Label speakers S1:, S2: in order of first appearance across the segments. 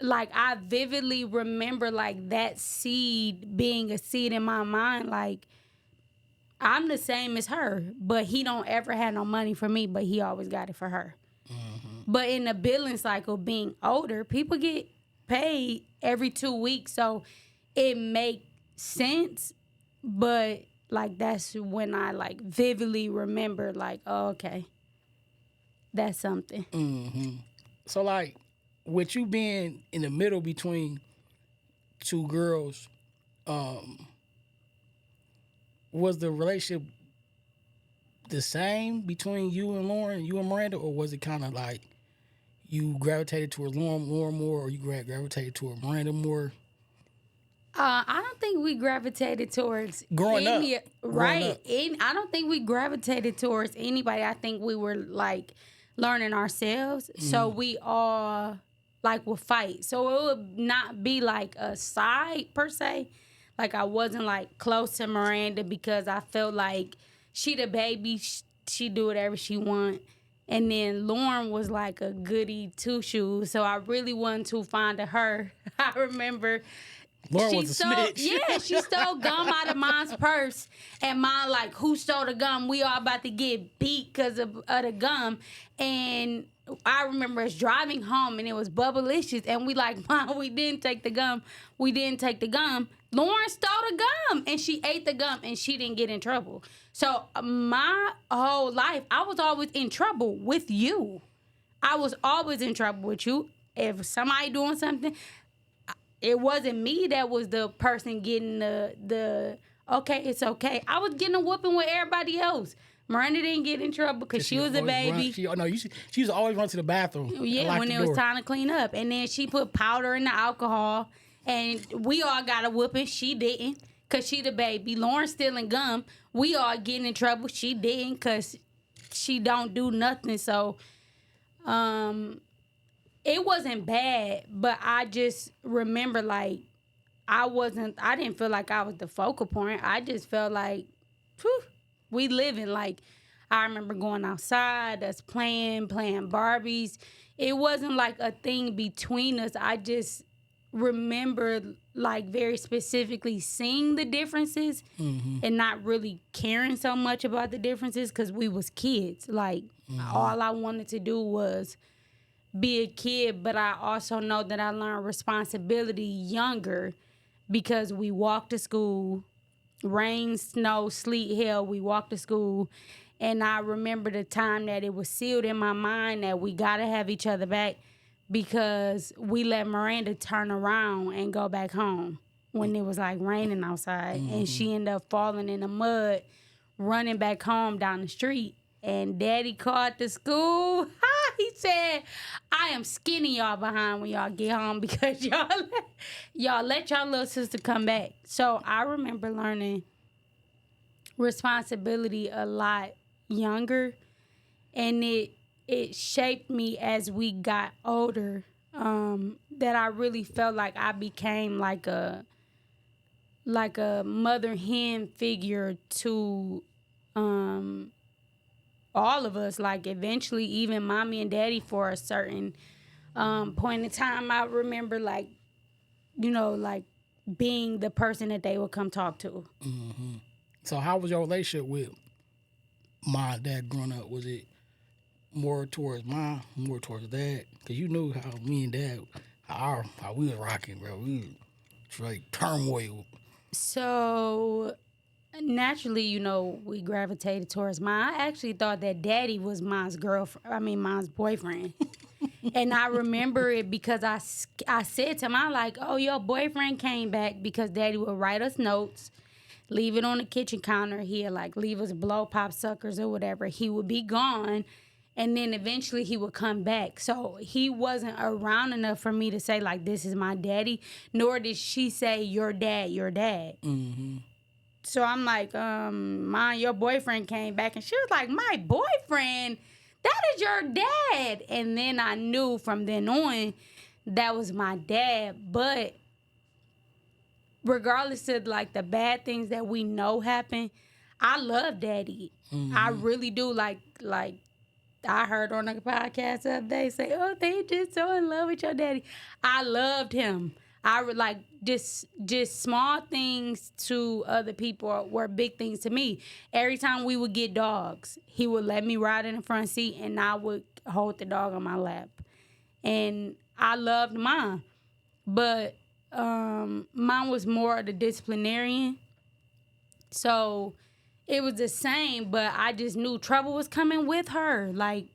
S1: like, I vividly remember, like, that seed being a seed in my mind. Like, I'm the same as her, but he don't ever have no money for me, but he always got it for her. But in the billing cycle, being older, people get paid every 2 weeks, so it make sense. But, like, that's when I, like, vividly remember, like, oh, okay, that's something.
S2: So, like, with you being in the middle between two girls, was the relationship the same between you and Lauren, you and Miranda, or was it kind of like you gravitated towards Lauren more, or you gravitated toward Miranda more?
S1: I don't think we gravitated towards
S2: Growing up.
S1: I don't think we gravitated towards anybody. I think we were like learning ourselves. So we all like would fight. So it would not be like a side per se. Like I wasn't like close to Miranda because I felt like she the baby. She do whatever she want. And then Lauren was like a goody two shoes. So I really wasn't too fond of her. I remember
S2: Lauren was a snitch.
S1: Yeah, she stole gum out of Mom's purse. And Mom like, who stole the gum? We all about to get beat because of the gum. And I remember us driving home and it was Bubblicious. And we like, Mom, we didn't take the gum. We didn't take the gum. Lauren stole the gum and she ate the gum and she didn't get in trouble. So my whole life, I was always in trouble with you. I was always in trouble with you. If somebody doing something, it wasn't me that was the person getting the okay, it's okay. I was getting a whooping with everybody else. Miranda didn't get in trouble because she was a baby.
S2: She used to always run to the bathroom.
S1: Yeah, when it was time to clean up. And then she put powder in the alcohol. And we all got a whooping. She didn't because she the baby. Lauren stealing gum. We all getting in trouble. She didn't because she don't do nothing. So it wasn't bad, but I just remember like I didn't feel like I was the focal point. I just felt like, whew, we living. Like I remember going outside, us playing Barbies. It wasn't like a thing between us. I just remember like very specifically seeing the differences and not really caring so much about the differences because we was kids. Like all I wanted to do was be a kid, but I also know that I learned responsibility younger because we walked to school, rain, snow, sleet, hail, we walked to school. And I remember the time that it was sealed in my mind that we gotta have each other back because we let Miranda turn around and go back home when it was like raining outside. And she ended up falling in the mud, running back home down the street. And Daddy called the school. He said, I am skinning y'all behind when y'all get home because y'all let y'all little sister come back. So I remember learning responsibility a lot younger. And it shaped me as we got older, that I really felt like I became like a mother hen figure to all of us. Like eventually even Mommy and Daddy for a certain point in time. I remember like, you know, like being the person that they would come talk to.
S2: So how was your relationship with Mom and Dad growing up? Was it more towards Mom, more towards Dad? Because you knew how me and Dad, how we was rocking, bro. We was like turmoil.
S1: So naturally, you know, we gravitated towards Mom. I actually thought that Daddy was Mom's Mom's boyfriend. And I remember it because I said to him, I like, oh, your boyfriend came back because Daddy would write us notes, leave it on the kitchen counter. He'd like leave us blow pop suckers or whatever. He would be gone. And then eventually he would come back. So he wasn't around enough for me to say, like, this is my daddy. Nor did she say, your dad, your dad. So I'm like, Mom, your boyfriend came back. And she was like, my boyfriend? That is your dad. And then I knew from then on that was my dad. But regardless of, like, the bad things that we know happen, I love Daddy. I really do. Like I heard on a podcast the other day say, "Oh, they just so in love with your daddy." I loved him. I would like just small things to other people were big things to me. Every time we would get dogs, he would let me ride in the front seat, and I would hold the dog on my lap. And I loved mine, but mine was more of the disciplinarian. So it was the same, but I just knew trouble was coming with her. Like,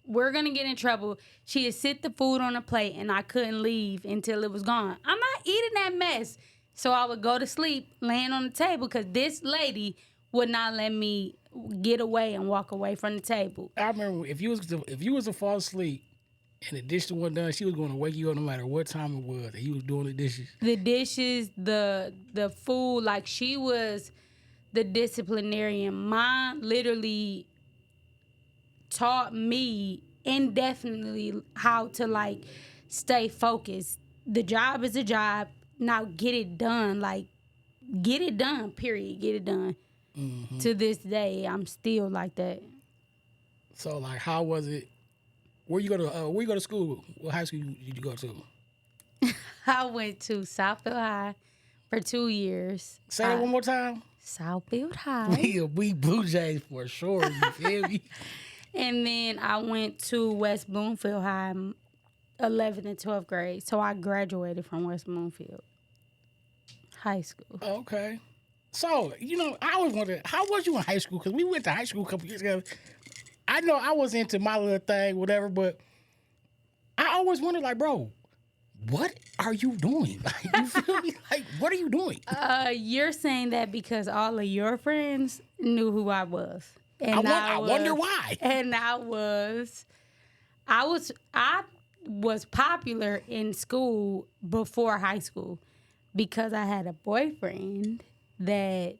S1: we're going to get in trouble. She had sit the food on a plate, and I couldn't leave until it was gone. I'm not eating that mess. So I would go to sleep laying on the table because this lady would not let me get away and walk away from the table.
S2: I remember if you was to fall asleep and the dishes weren't done, she was going to wake you up no matter what time it was, and you was doing the dishes.
S1: The dishes, the food, like she was the disciplinarian. Mine literally taught me indefinitely how to like stay focused. The job is a job. Now get it done. Like, get it done, period. Get it done. Mm-hmm. To this day, I'm still like that.
S2: So, like, how was it? Where you go to school? What high school did you go to?
S1: I went to Southfield High for 2 years.
S2: Say that one more time.
S1: Southfield High.
S2: We Blue Jays for sure. You feel me?
S1: And then I went to West Bloomfield High, 11th and 12th grade. So I graduated from West Bloomfield High School.
S2: Okay. So, I always wondered, how was you in high school? Because we went to high school a couple years ago. I know I was into my little thing, whatever, but I always wondered, like, bro, what are you doing? Like, you feel me? Like, what are you doing?
S1: You're saying that because all of your friends knew who I was. And
S2: I wonder why.
S1: And I was popular in school before high school because I had a boyfriend that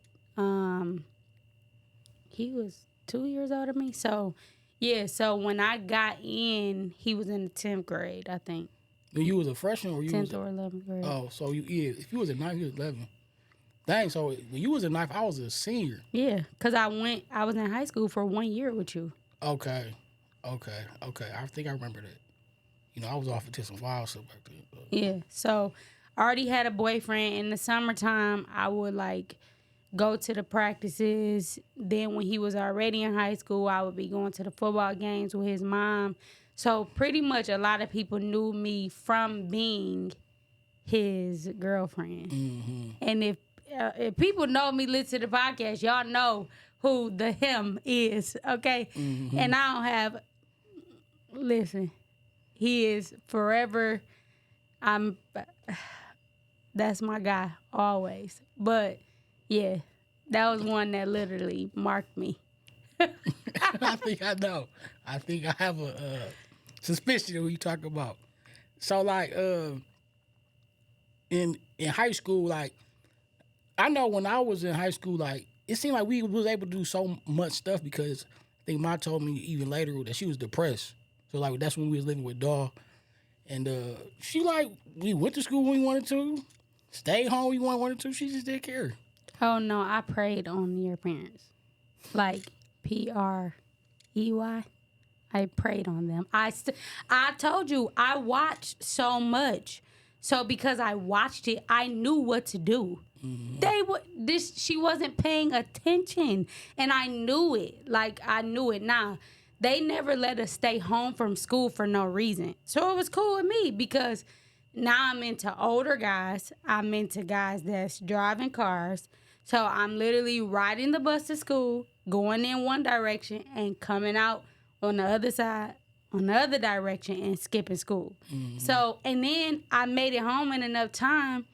S1: he was 2 years older than me. So, yeah, so when I got in, he was in the 10th grade, I think.
S2: And you was a freshman or you
S1: 10th or 11th grade.
S2: Oh, so if you was a 9th, you was 11. Dang, so when you was a 9th, I was a senior.
S1: Yeah, because I was in high school for 1 year with you.
S2: Okay. I think I remember that. I was off into some wild stuff back then. But.
S1: Yeah, so I already had a boyfriend. In the summertime, I would, like, go to the practices. Then when he was already in high school, I would be going to the football games with his mom. So pretty much a lot of people knew me from being his girlfriend. Mm-hmm. And if people know me, listen to the podcast, y'all know who the him is, okay? Mm-hmm. And I don't have... Listen, he is forever... That's my guy, always. But, yeah, that was one that literally marked me.
S2: I think I know. I think I have a suspicion of who you talking about. So, like, in high school, like, I know when I was in high school, like, it seemed like we was able to do so much stuff because I think Ma told me even later that she was depressed. So, like, that's when we was living with Daw. And she, like, we went to school when we wanted to, stayed home when we wanted to. She just didn't care.
S1: Oh, no, I preyed on your parents. Like, P-R-E-Y. I preyed on them. I told you, I watched so much. So because I watched it, I knew what to do. Mm-hmm. She wasn't paying attention, and I knew it. Like, I knew it. Now, they never let us stay home from school for no reason. So it was cool with me because now I'm into older guys. I'm into guys that's driving cars. So I'm literally riding the bus to school, going in one direction, and coming out on the other side, on the other direction, and skipping school. Mm-hmm. So, and then I made it home in enough time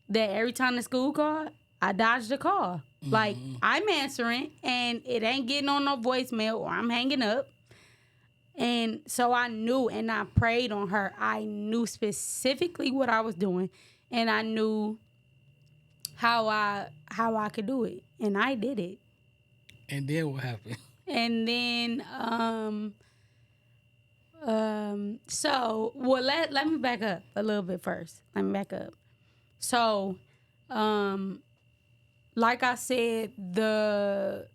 S1: that every time the school called, I dodged the call. Mm-hmm. Like, I'm answering, and it ain't getting on no voicemail, or I'm hanging up. And so I knew, and I prayed on her. I knew specifically what I was doing, and I knew how I could do it, and I did it.
S2: And then what happened?
S1: And then, let me back up a little bit first. Let me back up. So, like I said, the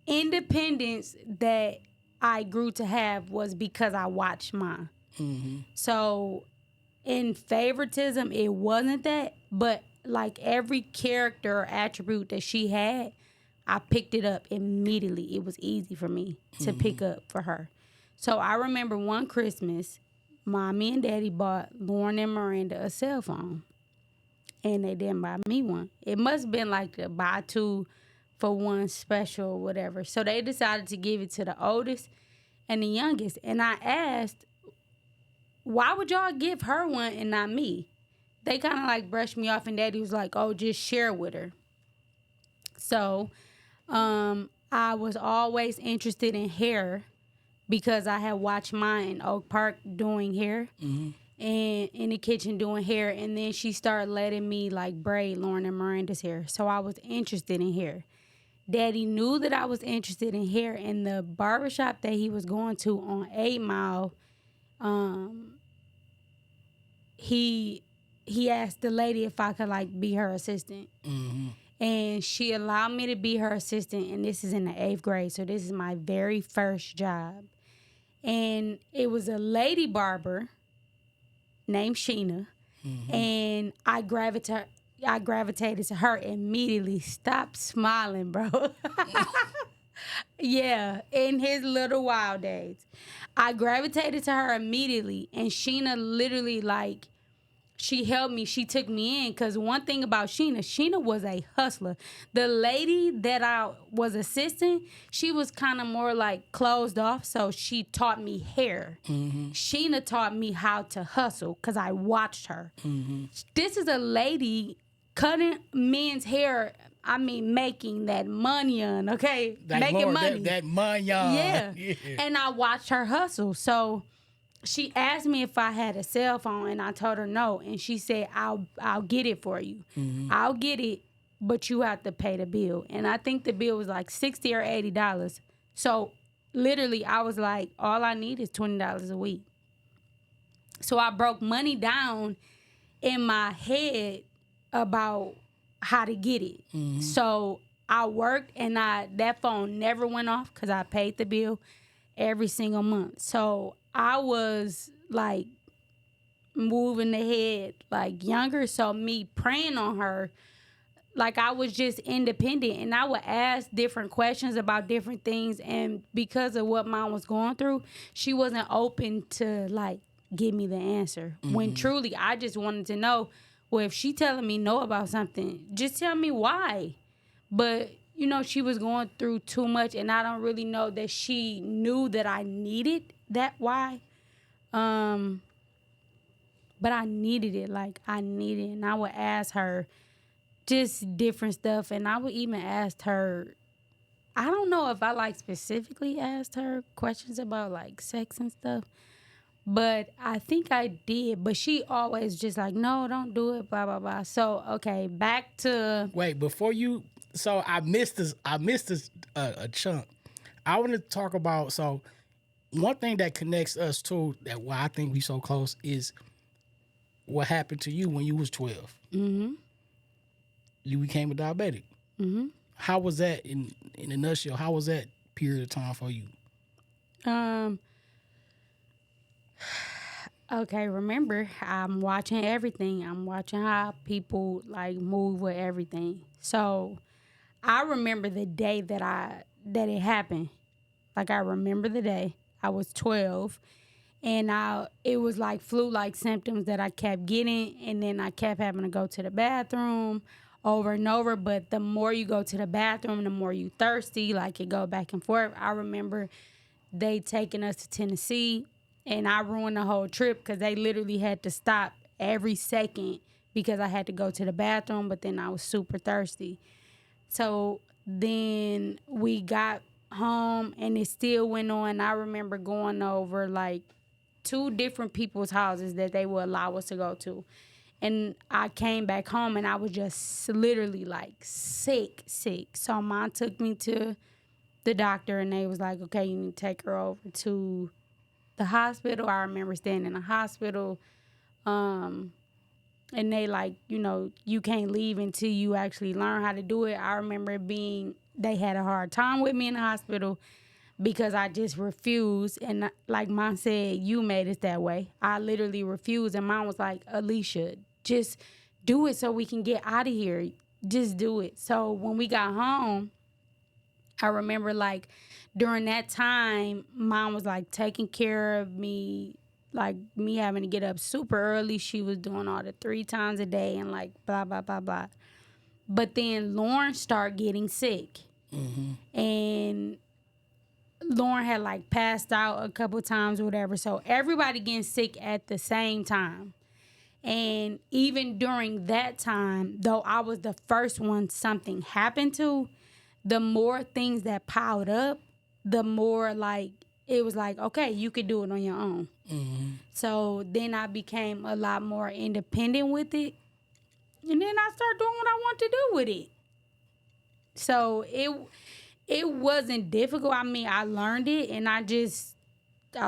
S1: independence that I grew to have was because I watched mine.
S2: Mm-hmm.
S1: So in favoritism, it wasn't that, but like every character or attribute that she had, I picked it up immediately. It was easy for me to pick up for her. So I remember one Christmas, Mommy and Daddy bought Lauren and Miranda a cell phone. And they didn't buy me one. It must have been like the buy two for one special or whatever. So they decided to give it to the oldest and the youngest. And I asked, why would y'all give her one and not me? They kind of like brushed me off, and Daddy was like, oh, just share with her. So I was always interested in hair because I had watched mine in Oak Park doing hair. Mm-hmm. And in the kitchen doing hair, and then she started letting me like braid Lauren and Miranda's hair. So I was interested in hair. Daddy knew that I was interested in hair, and the barbershop that he was going to on 8 Mile, he asked the lady if I could like be her assistant. Mm-hmm. And she allowed me to be her assistant, and this is in the 8th grade, so this is my very first job. And it was a lady barber named Sheena, and I gravitated to her immediately. Stop smiling, bro. Yeah, in his little wild days. I gravitated to her immediately, and Sheena literally, like, she helped me. She took me in, because one thing about Sheena was a hustler. The lady that I was assisting, she was kind of more like closed off, so she taught me hair. Mm-hmm. Sheena taught me how to hustle because I watched her. Mm-hmm. This is a lady cutting men's hair. I mean, making that money on, okay? Making money.
S2: That money on.
S1: Yeah. And I watched her hustle. So she asked me if I had a cell phone, and I told her no. And she said, I'll get it for you. Mm-hmm. I'll get it, but you have to pay the bill. And I think the bill was like $60 or $80. So literally, I was like, all I need is $20 a week. So I broke money down in my head about how to get it. Mm-hmm. So I worked, and that phone never went off because I paid the bill every single month. So I was like moving ahead, like younger. So me praying on her, like I was just independent, and I would ask different questions about different things. And because of what mom was going through, she wasn't open to like give me the answer. Mm-hmm. When truly I just wanted to know, well, if she telling me no about something, just tell me why. But you know, she was going through too much, and I don't really know that she knew that I needed that why. But I needed it. Like, I needed it. And I would ask her just different stuff. And I would even ask her, I don't know if I, like, specifically asked her questions about, like, sex and stuff. But I think I did. But she always just like, no, don't do it, blah, blah, blah. So, okay, back to...
S2: Wait, before you... So, I missed this a chunk. I want to talk about... So, one thing that connects us too, that why I think we so close, is what happened to you when you was 12. Mm-hmm. You became a diabetic. Mm-hmm. How was that, in a nutshell, how was that period of time for you?
S1: Okay, remember, I'm watching everything. I'm watching how people, like, move with everything. So, I remember the day that it happened. Like, I remember the day. I was 12, and it was like flu-like symptoms that I kept getting, and then I kept having to go to the bathroom over and over. But the more you go to the bathroom, the more you thirsty, like it go back and forth. I remember they taking us to Tennessee, and I ruined the whole trip because they literally had to stop every second because I had to go to the bathroom, but then I was super thirsty. So then we got home, and it still went on. I remember going over like 2 different people's houses that they would allow us to go to. And I came back home, and I was just literally like sick. So mom took me to the doctor, and they was like, okay, you need to take her over to the hospital. I remember staying in the hospital. And they like, you know, you can't leave until you actually learn how to do it. I remember they had a hard time with me in the hospital. because I just refused. And like Mom said, you made it that way. I literally refused. And Mom was like, Alicia, just do it so we can get out of here. Just do it. So when we got home, I remember like during that time, Mom was like taking care of me, like me having to get up super early. She was doing all the 3 times a day and like blah, blah, blah, blah. But then Lauren started getting sick. And Lauren had like passed out a couple times or whatever. So everybody getting sick at the same time. And even during that time, though I was the first one something happened to, the more things that piled up, the more like it was like, okay, you could do it on your own. So then I became a lot more independent with it. And then I started doing what I want to do with it. So it wasn't difficult. I mean, I learned it, and I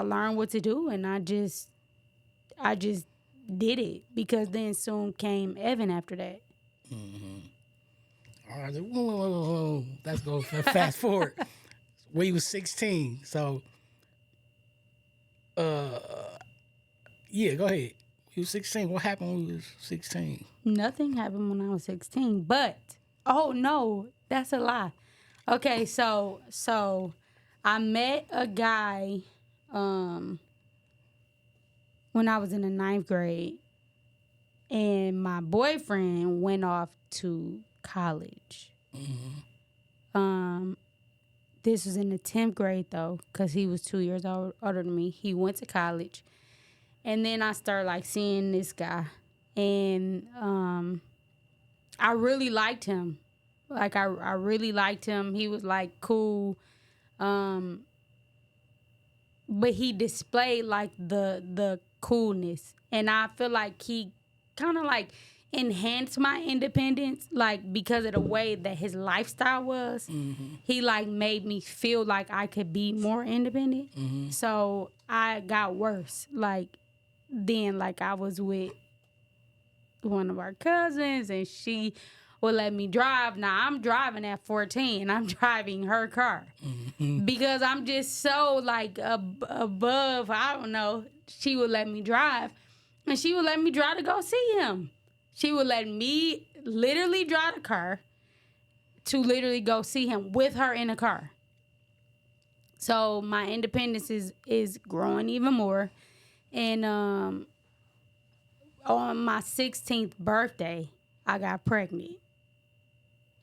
S1: learned what to do, and I just did it, because then soon came Evan after that.
S2: All right, whoa. Let's go fast forward. When you was 16, so yeah, go ahead. You was 16. What happened when you was 16?
S1: Nothing happened when I was 16, but oh no, that's a lie. Okay, so I met a guy when I was in the 9th grade, and my boyfriend went off to college. This was in the 10th grade though, because he was 2 years older than me. He went to college, and then I started like seeing this guy, and I really liked him. Like I really liked him. He was like cool, but he displayed like the coolness, and I feel like he kind of like enhanced my independence, like because of the way that his lifestyle was. He like made me feel like I could be more independent. So I got worse. Like then, like I was with one of our cousins, and she would let me drive. Now I'm driving at 14. I'm driving her car because I'm just so like above. I don't know. She would let me drive, and she would let me drive to go see him. She would let me literally drive the car to literally go see him with her in the car. So my independence is growing even more. And on my 16th birthday, I got pregnant.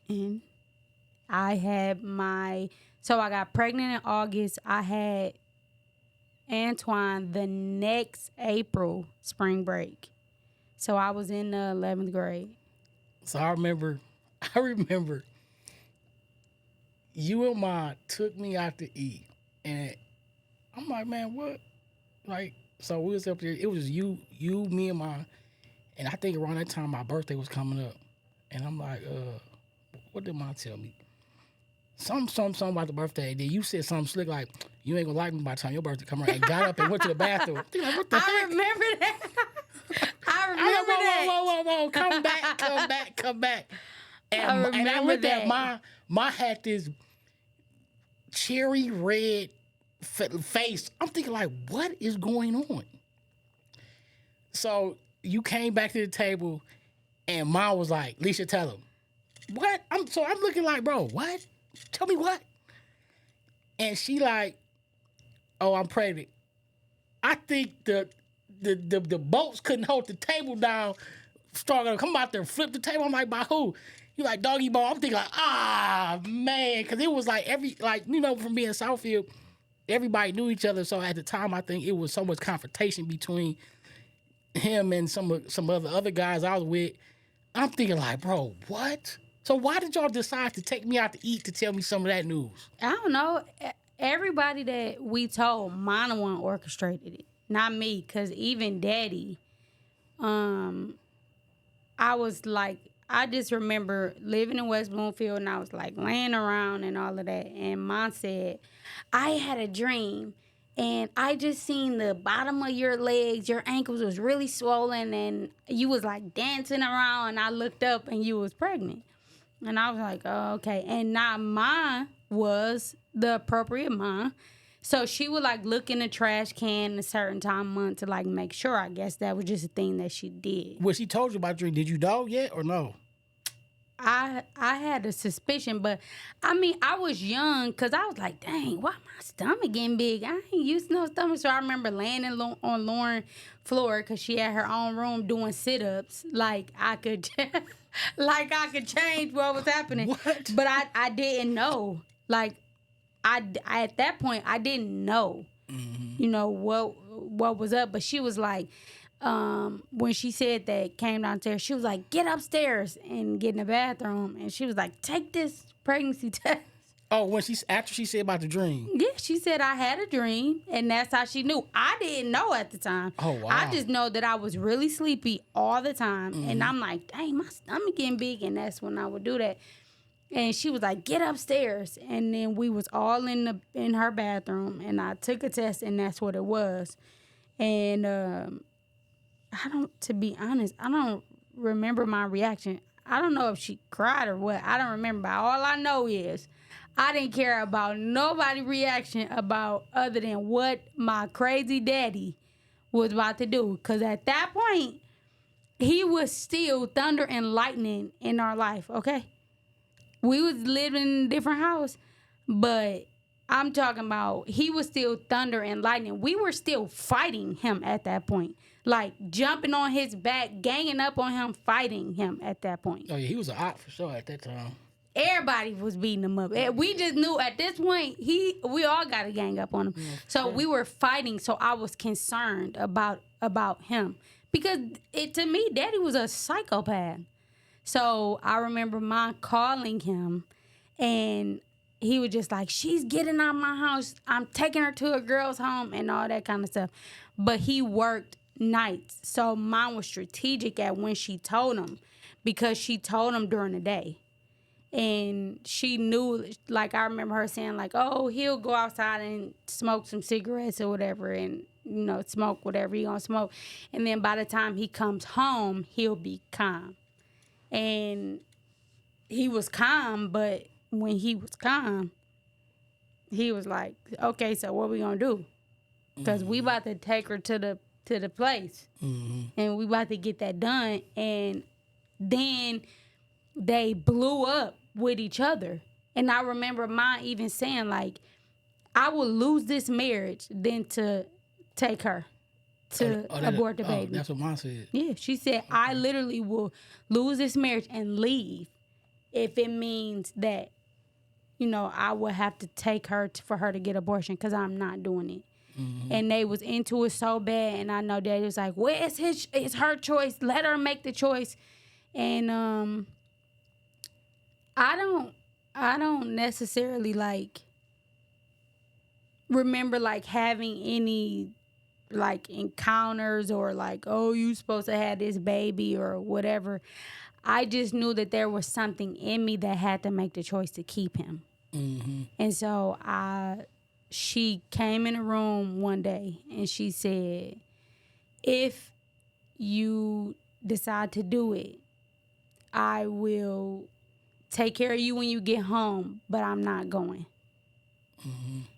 S1: And I got pregnant in August. I had Antoine the next April, spring break. So I was in the 11th grade.
S2: So I remember you and Ma took me out to eat, and I'm like, man, what? Like, so we was up there. It was you, me, and Ma, and I think around that time my birthday was coming up, and I'm like, what did Ma tell me? Something about the birthday. And then you said something slick like, you ain't gonna like me by the time your birthday come around, and got up and went to the bathroom. I'm like, what the heck?
S1: I remember that.
S2: Whoa, come back. And I looked at Ma had this cherry red face. I'm thinking like, what is going on? So you came back to the table, and Ma was like, Leisha, tell him. What? I'm looking like, bro, what? Tell me what? And she like, oh, I'm pregnant. I think the bolts couldn't hold the table down. Started to come out there, flip the table. I'm like, by who? You like doggy ball? I'm thinking like, man, because it was like from being Southfield, everybody knew each other. So at the time, I think it was so much confrontation between him and some other guys I was with. I'm thinking like, bro, what? So why did y'all decide to take me out to eat to tell me some of that news?
S1: I don't know. Everybody that we told, Mana one orchestrated it, not me. Because even Daddy, I was like, I just remember living in West Bloomfield, and I was like laying around and all of that. And Mom said, I had a dream, and I just seen the bottom of your legs, your ankles was really swollen, and you was like dancing around, and I looked up and you was pregnant. And I was like, oh, okay. And now Mom was the appropriate mom. So she would like look in the trash can a certain time of month to like make sure. I guess that was just a thing that she did.
S2: Well, she told you about drink. Did you know yet or no?
S1: I had a suspicion, but I mean, I was young because I was like, dang, why my stomach getting big? I ain't used to no stomach. So I remember laying on Lauren's floor because she had her own room doing sit-ups. Like I could change what was happening.
S2: What?
S1: But I didn't know. Like I at that point, I didn't know, you know, what was up. But she was like, when she said that, came downstairs, she was like, get upstairs and get in the bathroom. And she was like, take this pregnancy test.
S2: Oh, after she said about the dream.
S1: Yeah, she said I had a dream, and that's how she knew. I didn't know at the time.
S2: Oh, wow.
S1: I just know that I was really sleepy all the time. And I'm like, dang, my stomach getting big. And that's when I would do that. And she was like, get upstairs. And then we was all in her bathroom, and I took a test, and that's what it was. And to be honest, I don't remember my reaction. I don't know if she cried or what. I don't remember. All I know is I didn't care about nobody's reaction about other than what my crazy daddy was about to do. Because at that point, he was still thunder and lightning in our life, okay? We was living in a different house, but I'm talking about he was still thunder and lightning. We were still fighting him at that point. Like jumping on his back, ganging up on him, fighting him at that point.
S2: Oh, yeah, he was an op for sure at that time.
S1: Everybody was beating him up. We just knew at this point, we all got to gang up on him. Yeah, so we were fighting, so I was concerned about him. Because to me, Daddy was a psychopath. So I remember Mom calling him, and he was just like, she's getting out of my house. I'm taking her to a girl's home and all that kind of stuff. But he worked nights. So Mom was strategic at when she told him, because she told him during the day. And she knew, like, I remember her saying, like, oh, he'll go outside and smoke some cigarettes or whatever and, you know, smoke whatever he gonna smoke. And then by the time he comes home, he'll be calm. And he was calm, but when he was calm, he was like, okay, so what we gonna do? Because we about to take her to the place. And we about to get that done. And then they blew up with each other. And I remember Mom even saying, like, I will lose this marriage than to take her to abort the baby.
S2: That's what Mom said.
S1: Yeah, she said, I literally will lose this marriage and leave if it means that, you know, I will have to take her for her to get abortion, because I'm not doing it. And they was into it so bad, and I know Daddy was like, well, it's her choice. Let her make the choice. And I don't necessarily like remember like having any like encounters or like, oh, you supposed to have this baby or whatever. I just knew that there was something in me that had to make the choice to keep him. And so she came in the room one day and she said, if you decide to do it, I will take care of you when you get home, but I'm not going.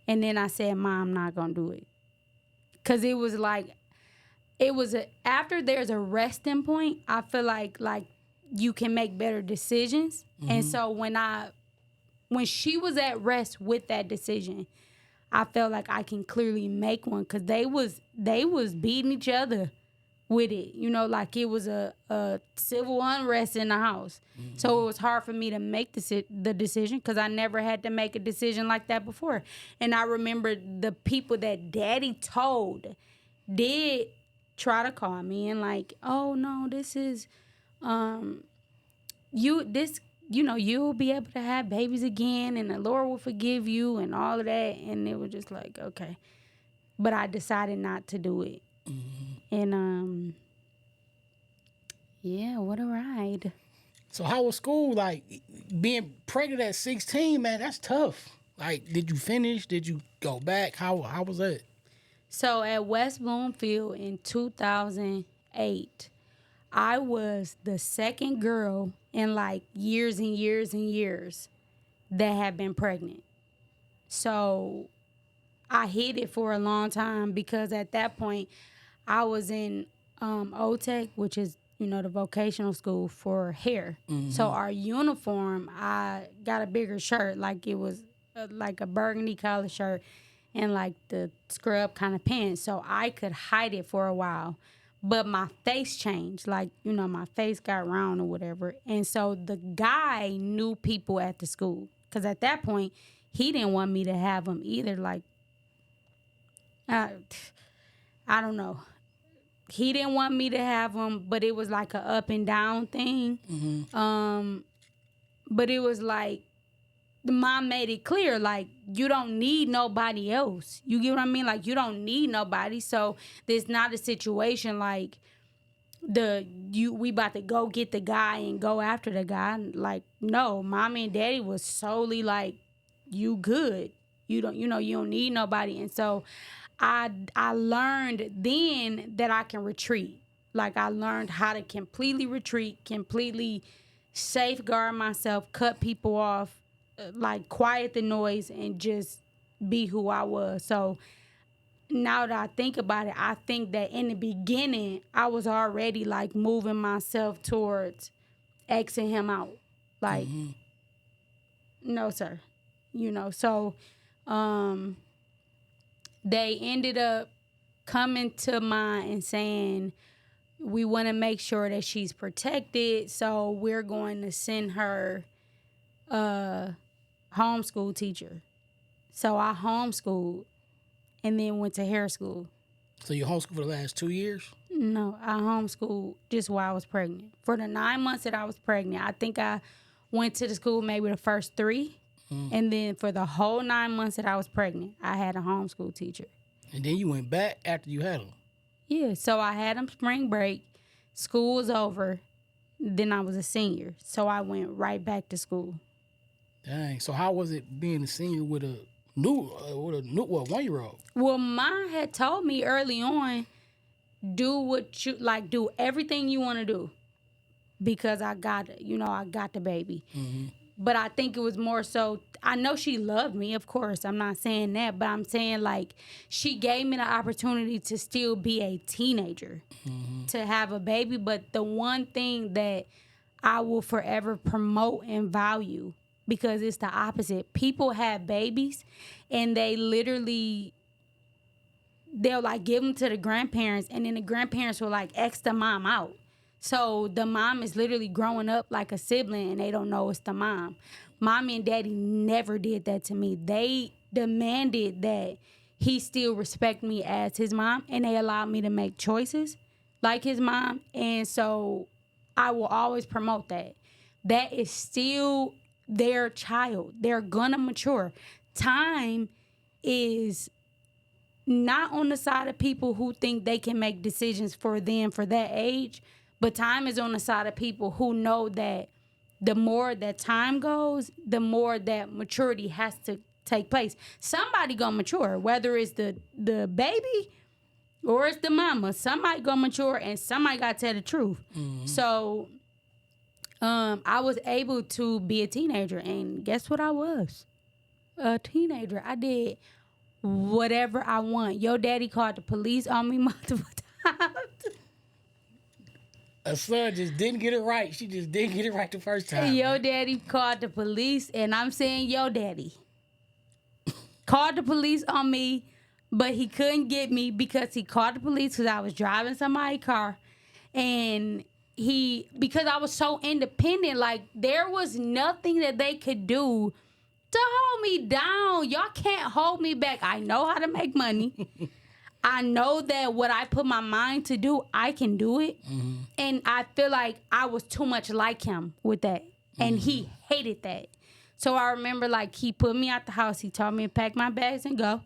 S1: And then I said, Mom, I'm not going to do it. Because it was like, after there's a resting point, I feel like you can make better decisions. And so when she was at rest with that decision, I felt like I can clearly make one, because they was beating each other with it, you know, like it was a civil unrest in the house. So it was hard for me to make the decision, because I never had to make a decision like that before. And I remember the people that Daddy told did try to call me and like, oh no, this is you'll be able to have babies again and the Lord will forgive you and all of that. And it was just like, okay. But I decided not to do it. And yeah, what a ride.
S2: So how was school? Like, being pregnant at 16, man, that's tough. Like, did you finish? Did you go back? How was that?
S1: So at West Bloomfield in 2008, I was the second girl in like years and years and years that had been pregnant. So I hid it for a long time because at that point I was in OTEC, which is, the vocational school for hair. So our uniform, I got a bigger shirt, like it was like a burgundy color shirt and like the scrub kind of pants. So I could hide it for a while. But my face changed, like, my face got round or whatever. And so the guy knew people at the school. Because at that point, he didn't want me to have him either. Like, I don't know. He didn't want me to have him, but it was like a up and down thing. But it was like, the mom made it clear, like, you don't need nobody else. You get what I mean? Like, you don't need nobody. So there's not a situation like we about to go get the guy and go after the guy. Like, no, mommy and daddy was solely like, you good. You don't need nobody. And so I learned then that I can retreat. Like, I learned how to completely retreat, completely safeguard myself, cut people off, like quiet the noise and just be who I was. So now that I think about it, I think that in the beginning, I was already like moving myself towards Xing him out. Like, no, sir. So they ended up coming to mine and saying, we want to make sure that she's protected. So we're going to send her homeschool teacher. So I homeschooled and then went to hair school.
S2: So you homeschooled for the last 2 years?
S1: No, I homeschooled just while I was pregnant. For the 9 months that I was pregnant, I think I went to the school maybe the first 3. And then for the whole 9 months that I was pregnant, I had a homeschool teacher.
S2: And then you went back after you had them?
S1: Yeah, so I had them spring break. School was over. Then I was a senior. So I went right back to school.
S2: Dang. So how was it being a senior with a 1-year-old?
S1: Well, mine had told me early on, do everything you want to do, because I got the baby. But I think it was more so, I know she loved me, of course. I'm not saying that, but I'm saying like she gave me the opportunity to still be a teenager, to have a baby. But the one thing that I will forever promote and value, because it's the opposite. People have babies and they'll like give them to the grandparents, and then the grandparents will like X the mom out. So the mom is literally growing up like a sibling and they don't know it's the mom. Mommy and daddy never did that to me. They demanded that he still respect me as his mom, and they allowed me to make choices like his mom. And so I will always promote that. That is still their child. They're gonna mature. Time is not on the side of people who think they can make decisions for them for that age, but time is on the side of people who know that the more that time goes, the more that maturity has to take place. Somebody gonna mature, whether it's the baby or it's the mama. Somebody gonna mature and somebody gotta tell the truth. So I was able to be a teenager, and guess what I was? A teenager. I did whatever I want. Your daddy called the police on me multiple times.
S2: A son just didn't get it right. She just didn't get it right the first time.
S1: Your daddy called the police, and I'm saying your daddy called the police on me, but he couldn't get me because he called the police because I was driving somebody's car. And because I was so independent, like there was nothing that they could do to hold me down. Y'all can't hold me back. I know how to make money. I know that what I put my mind to do, I can do it. And I feel like I was too much like him with that. And he hated that. So I remember like he put me out the house. He told me to pack my bags and go.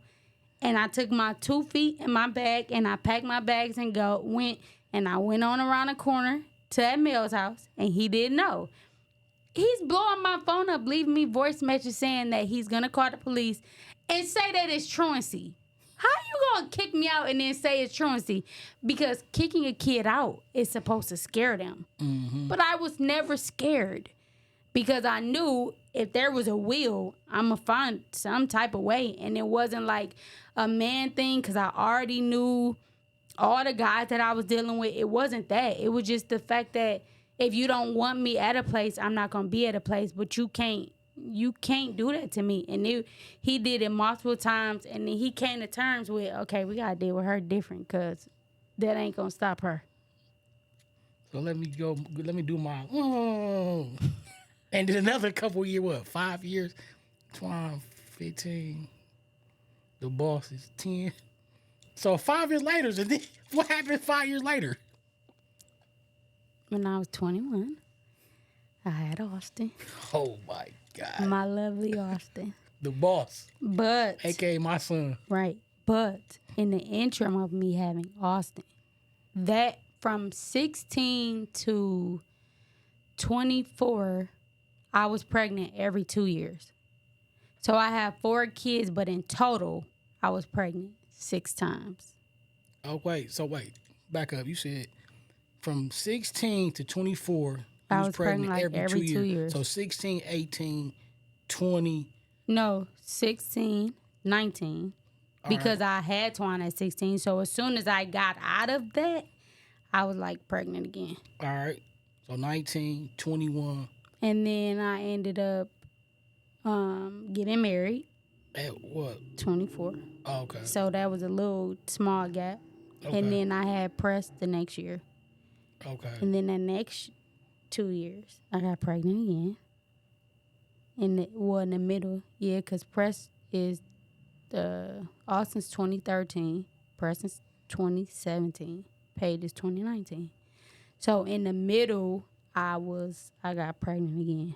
S1: And I took my 2 feet in my bag and I packed my bags and went on around the corner to that Mill's house, and he didn't know. He's blowing my phone up, leaving me voice messages saying that he's gonna call the police and say that it's truancy. How you gonna kick me out and then say it's truancy? Because kicking a kid out is supposed to scare them. But I was never scared because I knew if there was a will, I'm going to find some type of way. And it wasn't like a man thing because I already knew all the guys that I was dealing with. It wasn't that. It was just the fact that if you don't want me at a place, I'm not going to be at a place. But you can't do that to me. And he did it multiple times. And then he came to terms with, okay, we got to deal with her different because that ain't going to stop her.
S2: So let me do my, and then another couple years, 5 years, 12, 15, the boss is 10. So 5 years later, and then what happened 5 years later?
S1: When I was 21, I had Austin.
S2: Oh my God.
S1: My lovely Austin.
S2: The boss.
S1: But.
S2: AKA my son.
S1: Right. But in the interim of me having Austin, that from 16 to 24, I was pregnant every 2 years. So I have 4 kids, but in total, I was pregnant 6 times.
S2: Oh, wait. Back up. You said from 16 to 24,
S1: I was pregnant like every 2 years.
S2: So 16, 18, 20.
S1: No, 16, 19. Because I had Twan at 16. So as soon as I got out of that, I was like pregnant again.
S2: All right. So 19, 21.
S1: And then I ended up getting married.
S2: At what?
S1: 24.
S2: Oh, okay.
S1: So that was a little small gap.
S2: Okay.
S1: And then I had Press the next year.
S2: Okay.
S1: And then the next 2 years, I got pregnant again. In the middle, yeah, because Press is Austin's 2013, Press is 2017, Paige is 2019. So in the middle, I got pregnant again.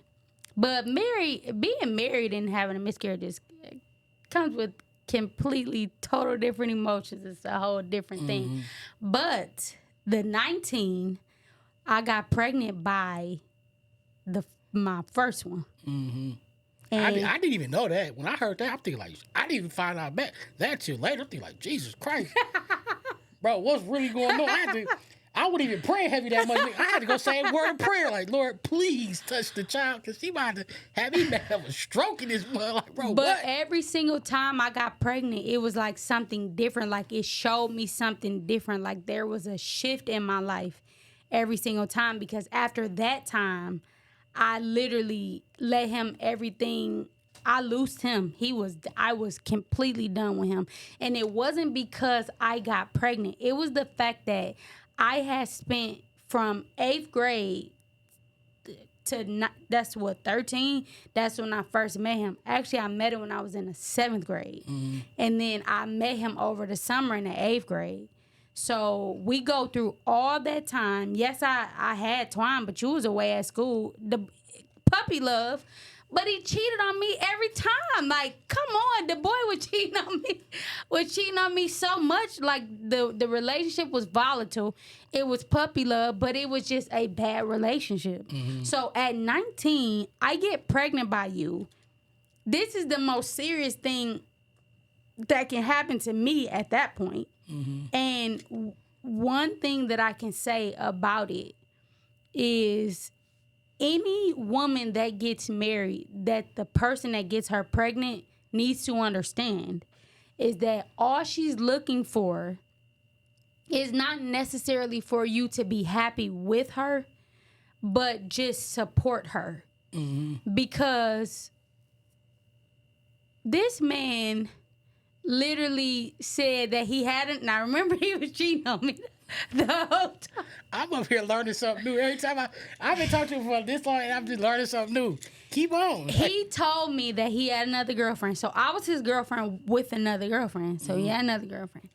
S1: But being married and having a miscarriage comes with completely total different emotions. It's a whole different thing. But the 19, I got pregnant by my first one. Mm-hmm.
S2: I didn't even know that. When I heard that, I'm thinking like, I didn't even find out that till later. I'm thinking like, Jesus Christ. Bro, what's really going on? I wouldn't even pray heavy that much. I had to go say a word of prayer like, Lord, please touch the child because she might have a stroke in this mother. Like, bro,
S1: but
S2: what?
S1: Every single time I got pregnant, it was like something different. Like it showed me something different. Like there was a shift in my life every single time because after that time, I literally let him everything. I loosed him. I was completely done with him. And it wasn't because I got pregnant. It was the fact that I had spent from 8th grade to, 13? That's when I first met him. Actually, I met him when I was in the 7th grade. Mm-hmm. And then I met him over the summer in the 8th grade. So we go through all that time. Yes, I had Twan, but you was away at school. The puppy love. But he cheated on me every time. Like, come on, the boy was cheating on me so much. Like the relationship was volatile. It was puppy love, but it was just a bad relationship. Mm-hmm. So at 19, I get pregnant by you. This is the most serious thing that can happen to me at that point. Mm-hmm. And one thing that I can say about it is any woman that gets married, that the person that gets her pregnant needs to understand is that all she's looking for is not necessarily for you to be happy with her, but just support her. Mm-hmm. Because this man literally said that he hadn't. Now, remember, he was cheating on me the whole time.
S2: I'm up here learning something new. Every time I've been talking to him for this long, and I'm just learning something new. Keep on.
S1: He told me that he had another girlfriend. So I was his girlfriend with another girlfriend. So he had another girlfriend.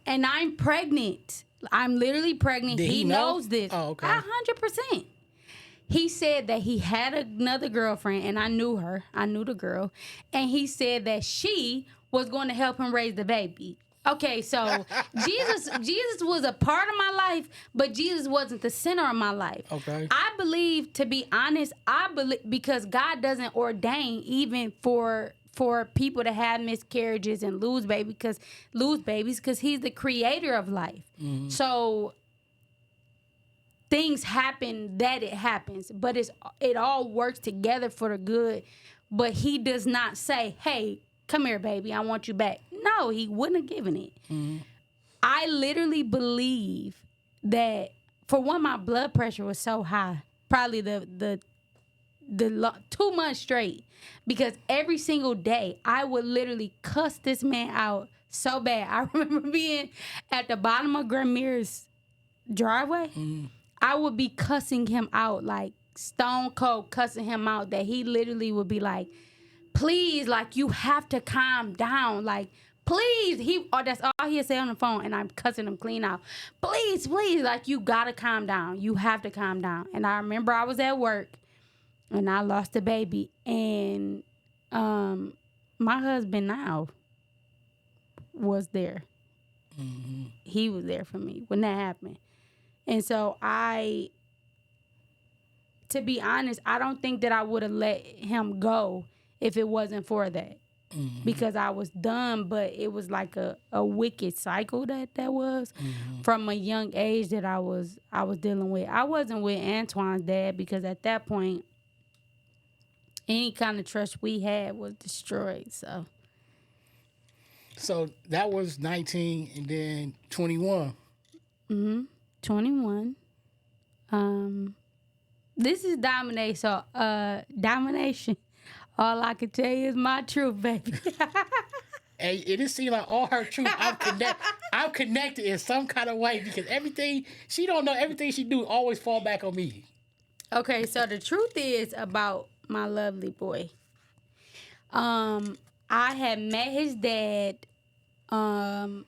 S1: And I'm pregnant. I'm literally pregnant.
S2: Did he
S1: knows this.
S2: Oh, okay.
S1: 100%. He said that he had another girlfriend, and I knew her. I knew the girl. And he said that she was going to help him raise the baby. Okay, so Jesus was a part of my life, but Jesus wasn't the center of my life.
S2: Okay.
S1: I believe, to be honest, because God doesn't ordain even for people to have miscarriages and lose babies because he's the creator of life. Mm-hmm. So things happen that it happens, but it all works together for the good. But he does not say, hey, come here, baby, I want you back. No, he wouldn't have given it. Mm-hmm. I literally believe that, for one, my blood pressure was so high, probably the 2 months straight, because every single day I would literally cuss this man out so bad. I remember being at the bottom of Grammir's driveway. Mm-hmm. I would be cussing him out, like stone cold cussing him out, that he literally would be like, please, like, you have to calm down. Like, please. That's all he'd say on the phone, and I'm cussing him clean out. Please, like, you got to calm down. You have to calm down. And I remember I was at work, and I lost a baby. And my husband now was there. Mm-hmm. He was there for me when that happened. And so to be honest, I don't think that I would have let him go if it wasn't for that. Mm-hmm. Because I was done, but it was like a wicked cycle that was from a young age that I was dealing with. I wasn't with Antoine's dad because at that point, any kind of trust we had was destroyed.
S2: So that was 19 and then 21.
S1: Mm-hmm. 21. This is Dominate. So, Domination. All I can tell you is my truth, baby.
S2: Hey, it just seems like all her truth. I'm connected in some kind of way because everything she don't know, everything she do always fall back on me.
S1: Okay, so the truth is about my lovely boy. I had met his dad on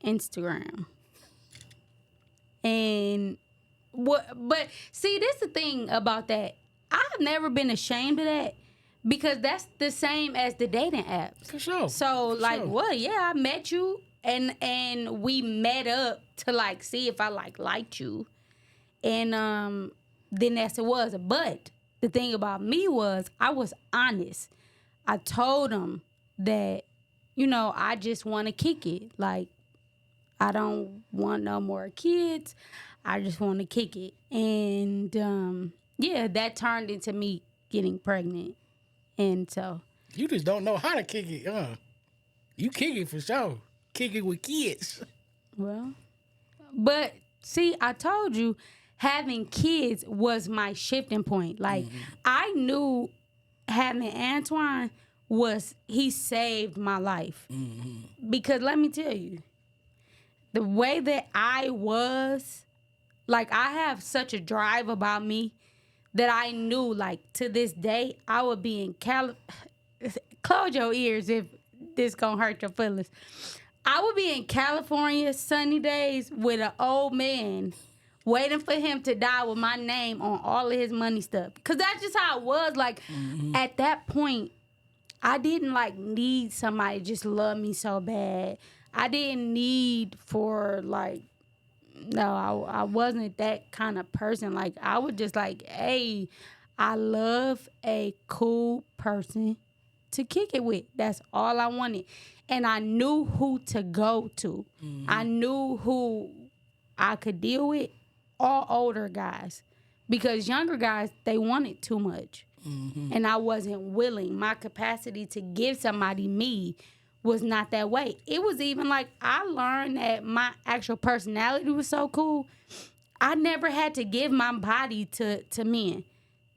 S1: Instagram. And but see, this is the thing about that. I've never been ashamed of that because that's the same as the dating apps.
S2: For sure.
S1: So what? Yeah, I met you and we met up to like see if I liked you. And then that's it was. But the thing about me was I was honest. I told him that, I just want to kick it. Like, I don't want no more kids. I just want to kick it. And yeah, that turned into me getting pregnant. And so.
S2: You just don't know how to kick it, huh? You kick it for sure. Kick it with kids.
S1: Well, but see, I told you having kids was my shifting point. Like, I knew having Antoine he saved my life. Mm-hmm. Because let me tell you, the way that I was, like, I have such a drive about me that I knew, like, to this day, I would be in close your ears if this gonna hurt your feelings. I would be in California sunny days with an old man waiting for him to die with my name on all of his money stuff. Because that's just how it was. Like, at that point, I didn't, like, need somebody to just love me so bad. I didn't need for, like, no, I wasn't that kind of person. Like, I was just like, hey, I love a cool person to kick it with. That's all I wanted. And I knew who to go to. Mm-hmm. I knew who I could deal with, all older guys. Because younger guys, they wanted too much. Mm-hmm. And I wasn't willing. My capacity to give somebody me was not that way. It was even like I learned that my actual personality was so cool. I never had to give my body to men.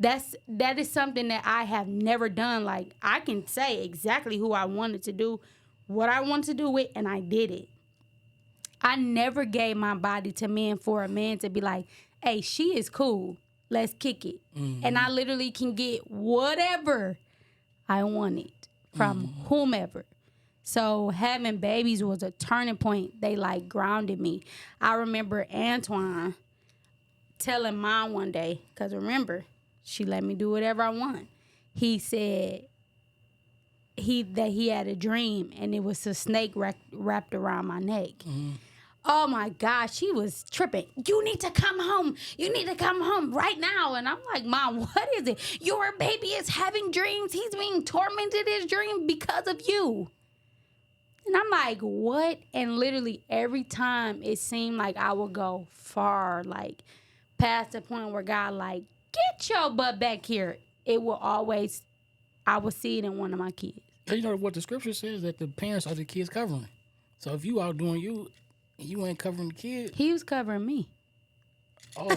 S1: That is something that I have never done. Like, I can say exactly who I wanted to do, what I wanted to do with, and I did it. I never gave my body to men for a man to be like, hey, she is cool. Let's kick it. Mm-hmm. And I literally can get whatever I wanted from whomever. So having babies was a turning point. They, like, grounded me. I remember Antoine telling Mom one day, because remember, she let me do whatever I want. He said that he had a dream, and it was a snake wrapped around my neck. Mm-hmm. Oh, my gosh, she was tripping. You need to come home. You need to come home right now. And I'm like, Mom, what is it? Your baby is having dreams. He's being tormented in his dream because of you. And And I'm like, what? And literally every time it seemed like I would go far, like past the point where God like, get your butt back here. It will always, I would see it in one of my kids.
S2: You know what the scripture says, that the parents are the kids covering. So if you out doing you, and you ain't covering the kid.
S1: He was covering me.
S2: Oh,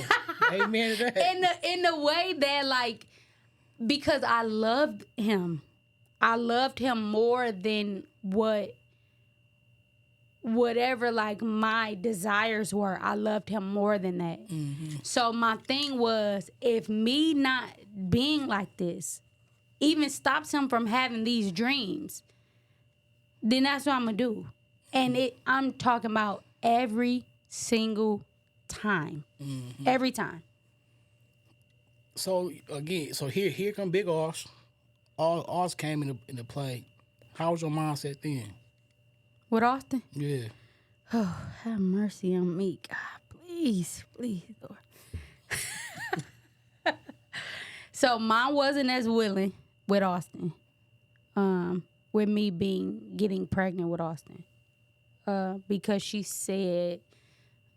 S2: amen to that.
S1: In the way that like, because I loved him. I loved him more than whatever like my desires were. I loved him more than that. Mm-hmm. So my thing was, if me not being like this even stops him from having these dreams, then that's what I'm gonna do. And I'm talking about every single time. Mm-hmm. Every time.
S2: So again, here come Big Oz. Oz came into play. How was your mindset then?
S1: With Austin?
S2: Yeah.
S1: Oh, have mercy on me, God. Please, Lord. So mine wasn't as willing with Austin. With me getting pregnant with Austin. Because she said,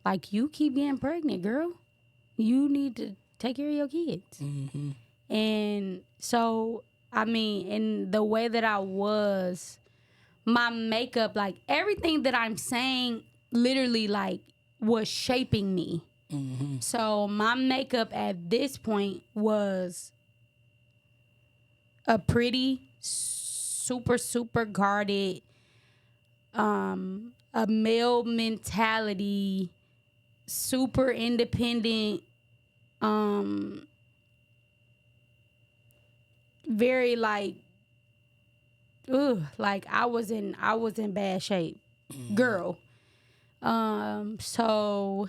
S1: like, you keep getting pregnant, girl. You need to take care of your kids. Mm-hmm. And so, I mean, in the way that I was, my makeup, like everything that I'm saying literally like was shaping me. Mm-hmm. So my makeup at this point was a pretty, super, super guarded, a male mentality, super independent, very like, like I was in bad shape, girl. So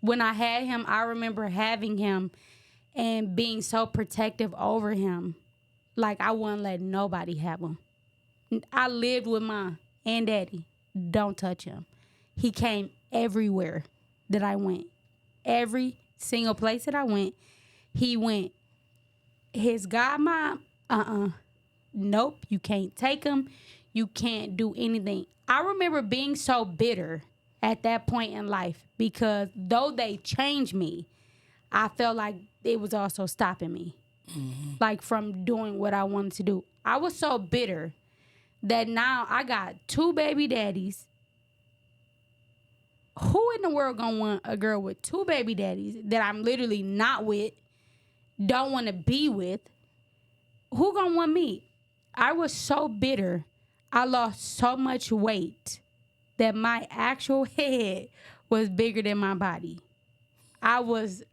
S1: when I had him, I remember having him and being so protective over him, like I wouldn't let nobody have him. I lived with mom and daddy. Don't touch him. He came everywhere that I went. Every single place that I went, he went. His godmom, nope, you can't take him. You can't do anything. I remember being so bitter at that point in life because though they changed me, I felt like it was also stopping me, like from doing what I wanted to do. I was so bitter that now I got 2 baby daddies. Who in the world gonna want a girl with 2 baby daddies that I'm literally not with, don't want to be with? Who gonna want me? I was so bitter. I lost so much weight that my actual head was bigger than my body. I was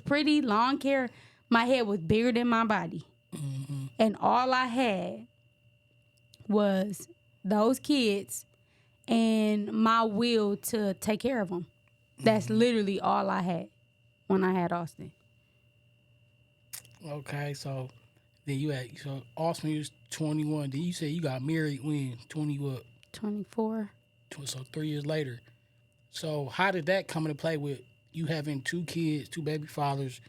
S1: pretty long hair. My head was bigger than my body. Mm-hmm. And all I had was those kids and my will to take care of them. That's literally all I had when I had Austin.
S2: Okay, so then Austin was 21. Then you said you got married when? 20 what?
S1: 24.
S2: So 3 years later. So how did that come into play with you having 2 kids, 2 baby fathers?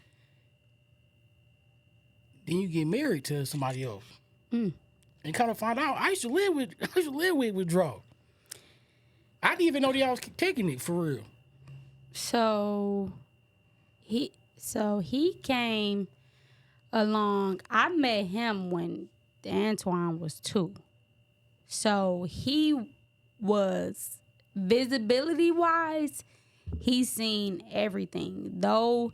S2: Then you get married to somebody else. And kind of find out I used to live with Dro. I didn't even know that I was taking it for real. So he came along. I met him when Antoine was 2. So he was, visibility-wise, he's seen everything. Though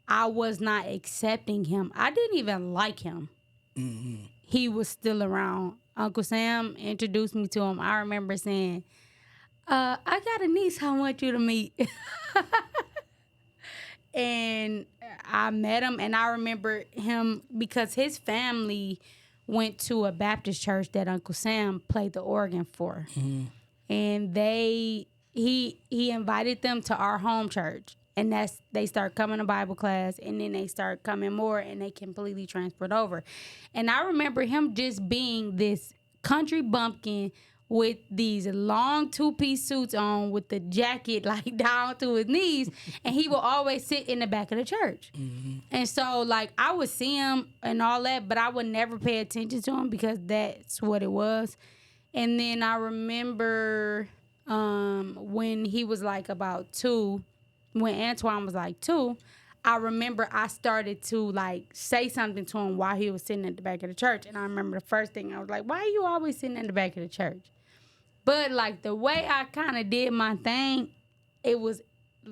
S2: I was not accepting him. I didn't even like him. Mm-hmm. He was still around. Uncle Sam introduced me to him. I remember saying, I got a niece I want you to meet. And I met him, and I remember him because his family went to a Baptist church that Uncle Sam played the organ for. Mm-hmm. And he invited them to our home church. And they start coming to Bible class, and then they start coming more, and they completely transferred over. And I remember him just being this country bumpkin with these long 2-piece suits on with the jacket like down to his knees, and he will always sit in the back of the church. Mm-hmm. And so like I would see him and all that, but I would never pay attention to him because that's what it was.
S1: And then I remember when he was like about 2, when Antoine was like 2, I remember I started to like say something to him while he was sitting at the back of the church. And I remember the first thing I was like, why are you always sitting at the back of the church? But like the way I kind of did my thing, it was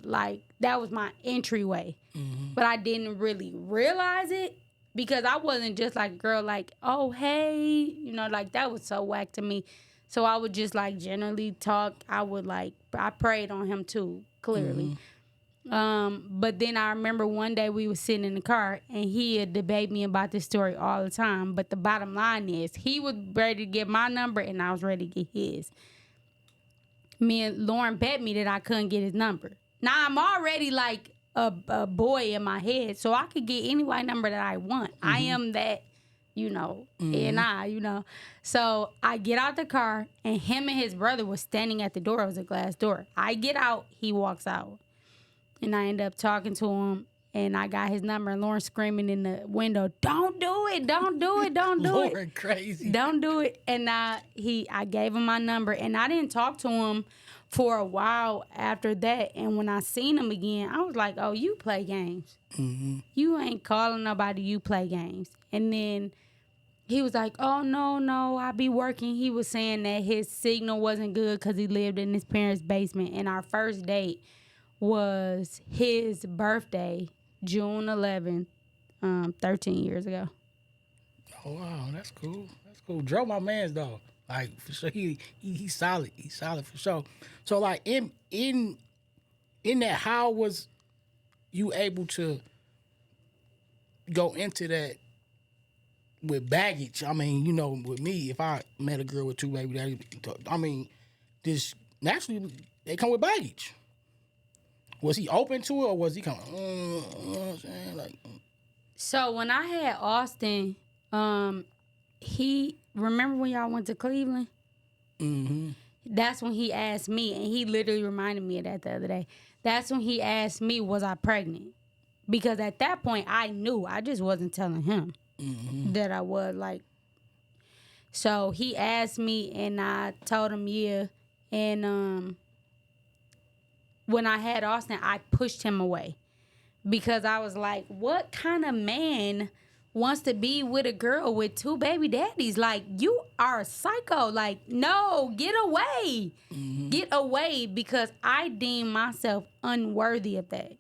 S1: like that was my entryway. Mm-hmm. But I didn't really realize it because I wasn't just like a girl like, oh, hey, you know, like that was so whack to me. So I would just like generally talk. I prayed on him too, clearly. Mm-hmm. But then I remember one day we was sitting in the car and he would debate me about this story all the time. But the bottom line is he was ready to get my number and I was ready to get his. Me and Lauren bet me that I couldn't get his number. Now I'm already like a boy in my head, so I could get any white number that I want. Mm-hmm. I am that, you know, mm-hmm. you know. So I get out the car and him and his brother was standing at the door. It was a glass door. I get out, he walks out. And I end up talking to him, and I got his number, and Lauren screaming in the window, don't do it, don't do it, don't do it.
S2: Lauren crazy.
S1: Don't do it. And I gave him my number, and I didn't talk to him for a while after that. And when I seen him again, I was like, oh, you play games. Mm-hmm. You ain't calling nobody, you play games. And then he was like, oh, no, I be working. He was saying that his signal wasn't good because he lived in his parents' basement. And our first date was his birthday, June 11th, 13 years ago.
S2: Oh, wow, that's cool. That's cool. Joe, my man's though. Like, for sure, he's solid. He's solid for sure. So, like, in that, how was you able to go into that with baggage? I mean, you know, with me, if I met a girl with 2 baby daddies, I mean, this naturally, they come with baggage. Was he open to it, or was he kind of, you know what I'm saying? Like,
S1: so when I had Austin, he, remember when y'all went to Cleveland? Mm-hmm. That's when he asked me, and he literally reminded me of that the other day. That's when he asked me, was I pregnant? Because at that point, I knew. I just wasn't telling him that I was, like. So he asked me, and I told him, yeah. And when I had Austin, I pushed him away. Because I was like, what kind of man wants to be with a girl with 2 baby daddies? Like, you are a psycho. Like, no, get away. Mm-hmm. Get away, because I deem myself unworthy of that.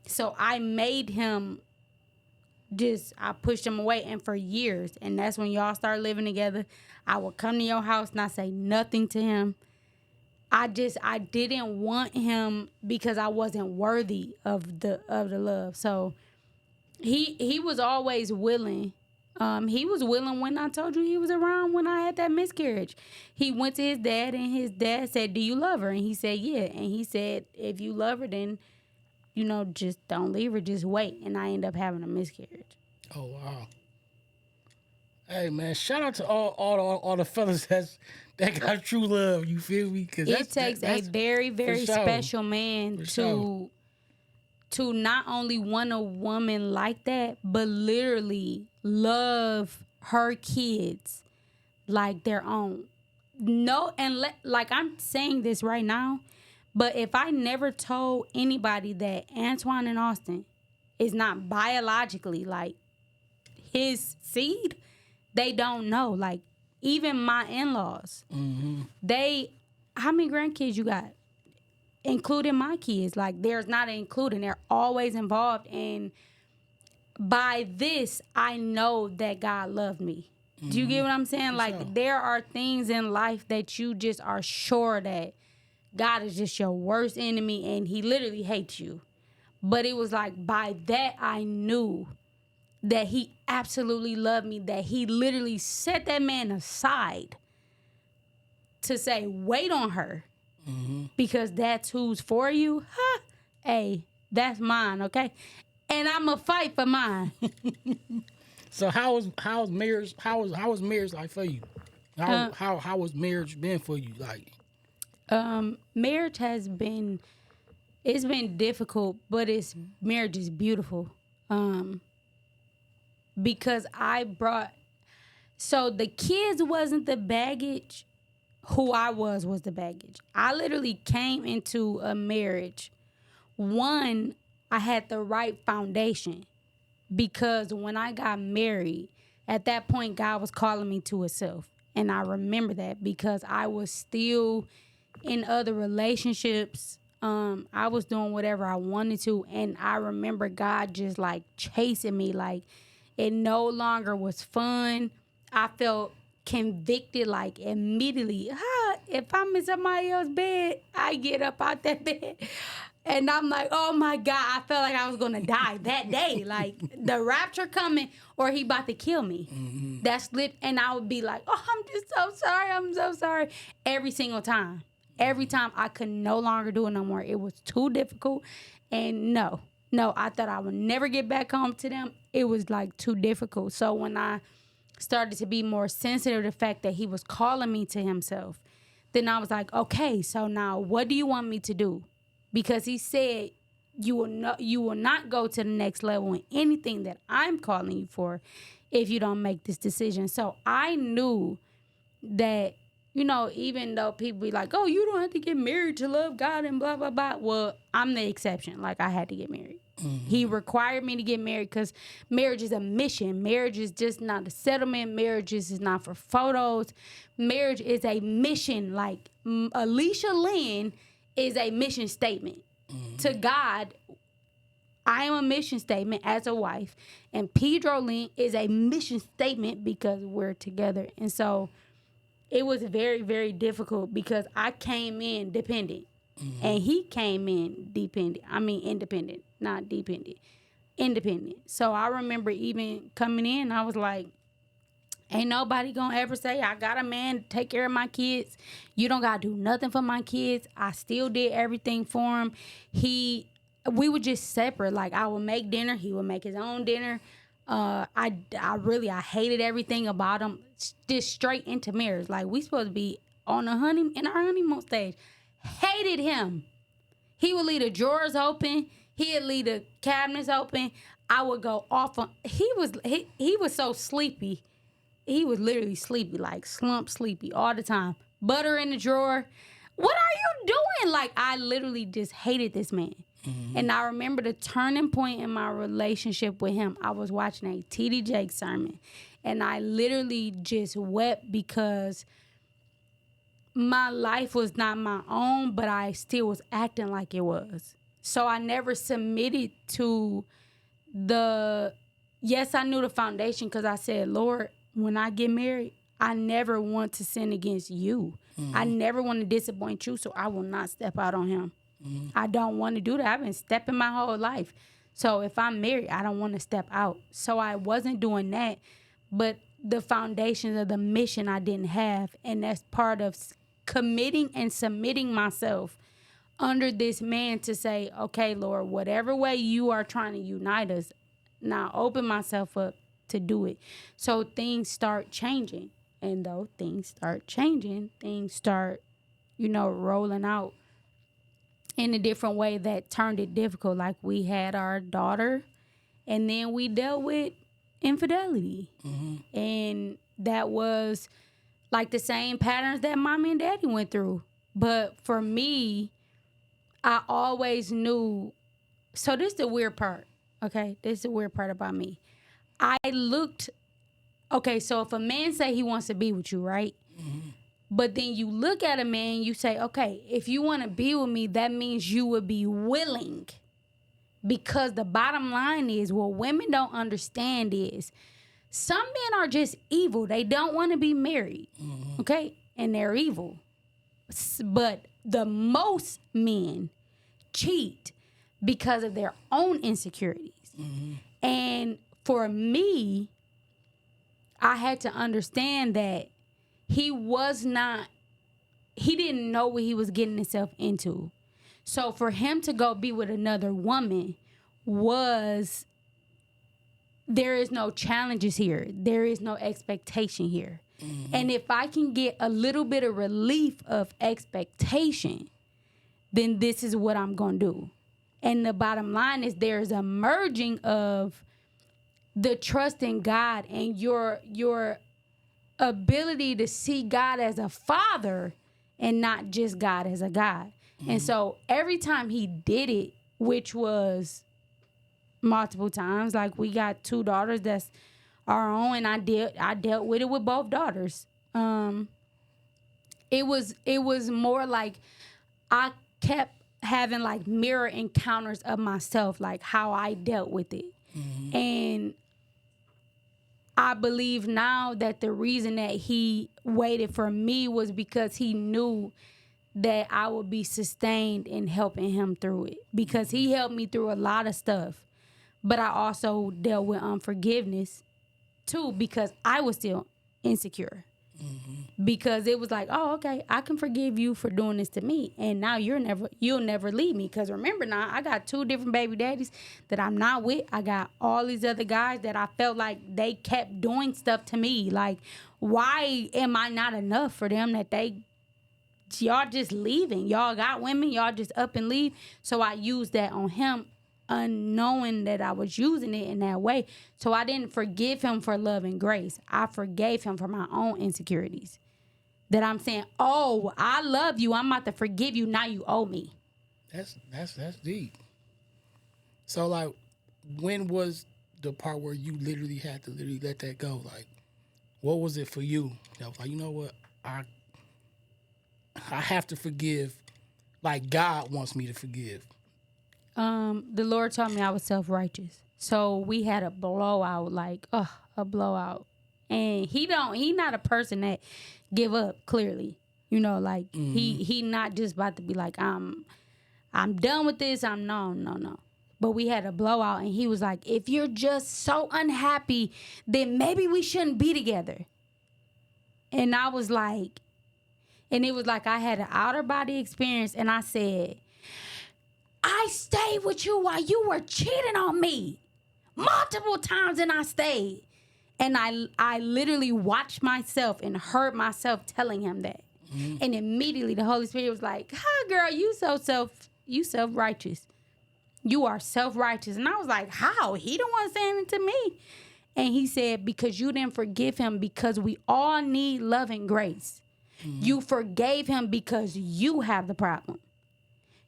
S1: So I made him I pushed him away. And for years, and that's when y'all start living together, I would come to your house and I say nothing to him. I didn't want him because I wasn't worthy of the love. So he was always willing. He was willing when I told you he was around when I had that miscarriage. He went to his dad, and his dad said, do you love her? And he said, yeah. And he said, if you love her, then, you know, just don't leave her, just wait. And I ended up having a miscarriage.
S2: Oh, wow. Hey, man, shout out to all the fellas that got true love, you feel me? Cause
S1: it takes a very, very special man to not only want a woman like that, but literally love her kids like their own. No, and like I'm saying this right now, but if I never told anybody that Antoine and Austin is not biologically like his seed, they don't know. Like, even my in-laws, how many grandkids you got? Including my kids. Like, there's not an including. They're always involved. And by this, I know that God loved me. Do you get what I'm saying? Like, there are things in life that you just are sure that God is just your worst enemy and he literally hates you. But it was like, by that, I knew that he absolutely loved me, that he literally set that man aside to say, wait on her, because that's who's for you. Huh? Hey, that's mine, okay? And I'm going to fight for mine.
S2: So how was marriage like for you? How was marriage been for you? Like,
S1: marriage has been, it's been difficult, but marriage is beautiful. Because so the kids wasn't the baggage, who I was the baggage. I literally came into a marriage. One, I had the right foundation, because when I got married, at that point, God was calling me to himself. And I remember that because I was still in other relationships. I was doing whatever I wanted to. And I remember God just like chasing me. Like, it no longer was fun. I felt convicted like immediately. If I'm in somebody else's bed, I get up out that bed. And I'm like, oh my God, I felt like I was going to die that day. Like, the rapture coming or he about to kill me. Mm-hmm. That's lit. And I would be like, oh, I'm just so sorry. I'm so sorry. Every single time. Every time I could no longer do it no more. It was too difficult. And no, I thought I would never get back home to them. It was like too difficult. So when I started to be more sensitive to the fact that he was calling me to himself, then I was like, okay, so now what do you want me to do? Because he said you will not go to the next level in anything that I'm calling you for if you don't make this decision. So I knew that, even though people be like, oh, you don't have to get married to love God and blah, blah, blah. Well, I'm the exception. Like, I had to get married. Mm-hmm. He required me to get married because marriage is a mission. Marriage is just not a settlement. Marriage is not for photos. Marriage is a mission. Like, Alicia Lynn is a mission statement. Mm-hmm. To God, I am a mission statement as a wife. And Pedro Lynn is a mission statement because we're together. And so it was very, very difficult because I came in dependent. Mm-hmm. And he came in independent, not dependent. Independent. So I remember even coming in, I was like, ain't nobody gonna ever say I got a man to take care of my kids. You don't gotta do nothing for my kids. I still did everything for him. We were just separate. Like, I would make dinner, he would make his own dinner. I hated everything about him. Just straight into marriage. Like, we supposed to be on in our honeymoon stage. Hated him. He would leave the drawers open. He'd leave the cabinets open. I would go off on. He was so sleepy. He was literally sleepy, like slump sleepy all the time. Butter in the drawer. What are you doing? Like, I literally just hated this man. Mm-hmm. And I remember the turning point in my relationship with him. I was watching a T.D. Jakes sermon, and I literally just wept because my life was not my own, but I still was acting like it was. So I never submitted to yes, I knew the foundation because I said, Lord, when I get married, I never want to sin against you. Mm-hmm. I never want to disappoint you, so I will not step out on him. Mm-hmm. I don't want to do that. I've been stepping my whole life. So if I'm married, I don't want to step out. So I wasn't doing that. But the foundations of the mission I didn't have. And that's part of committing and submitting myself under this man to say, okay, Lord, whatever way you are trying to unite us, now open myself up to do it. So things start changing. And though things start changing, things start, rolling out in a different way that turned it difficult. Like, we had our daughter, and then we dealt with infidelity. Mm-hmm. And that was like the same patterns that mommy and daddy went through. But for me, I always knew. So this is the weird part, okay? This is the weird part about me. So if a man say he wants to be with you, right? Mm-hmm. But then you look at a man, you say, okay, if you want to be with me, that means you would be willing. Because the bottom line is, what women don't understand is, some men are just evil. They don't want to be married, mm-hmm. okay? And they're evil. But the most men cheat because of their own insecurities. Mm-hmm. And for me, I had to understand that he didn't know what he was getting himself into. So for him to go be with another woman there is no challenges here. There is no expectation here. Mm-hmm. And if I can get a little bit of relief of expectation, then this is what I'm going to do. And the bottom line is, there's a merging of the trust in God and your ability to see God as a father and not just God as a God. And so every time he did it, which was multiple times, like we got 2 daughters that's our own, and I dealt with it with both daughters. It was more like I kept having like mirror encounters of myself, like how I dealt with it. And I believe now that the reason that he waited for me was because he knew that I would be sustained in helping him through it, because he helped me through a lot of stuff. But I also dealt with unforgiveness too, because I was still insecure. Because it was like, oh, okay, I can forgive you for doing this to me, and now you'll never leave me. Because remember now, I got 2 different baby daddies that I'm not with. I got all these other guys that I felt like they kept doing stuff to me. Like, why am I not enough for them that y'all just leaving? Y'all got women, y'all just up and leave. So I used that on him, unknowing that I was using it in that way. So I didn't forgive him for love and grace. I forgave him for my own insecurities. That I'm saying, oh, I love you, I'm about to forgive you, now you owe me.
S2: That's deep. So like, when was the part where you literally had to let that go? Like, what was it for you? That was like, you know what, I have to forgive, like God wants me to forgive.
S1: The Lord taught me I was self-righteous. So we had a blowout, a blowout. And he not a person that give up, clearly. You know, like he not just about to be like, I'm done with this. No. But we had a blowout, and he was like, if you're just so unhappy, then maybe we shouldn't be together. And I was like, and it was like I had an outer body experience, and I said, I stayed with you while you were cheating on me multiple times, and I stayed. And I literally watched myself and heard myself telling him that. And immediately the Holy Spirit was like, hi, girl, you self-righteous. You are self-righteous. And I was like, how? He the one saying it to me. And he said, because you didn't forgive him, because we all need love and grace. You forgave him because you have the problem.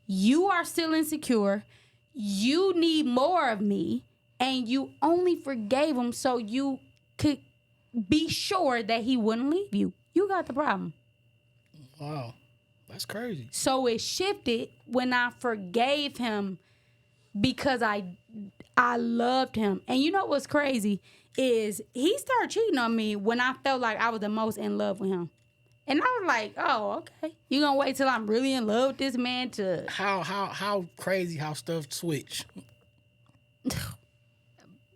S1: You are still insecure. You need more of me. And you only forgave him so you could be sure that he wouldn't leave you. You got the problem.
S2: Wow. That's crazy.
S1: So it shifted when I forgave him because I loved him. And you know what's crazy is he started cheating on me when I felt like I was the most in love with him. And I was like, oh, okay. You gonna wait till I'm really in love with this man to...
S2: How crazy how stuff switch.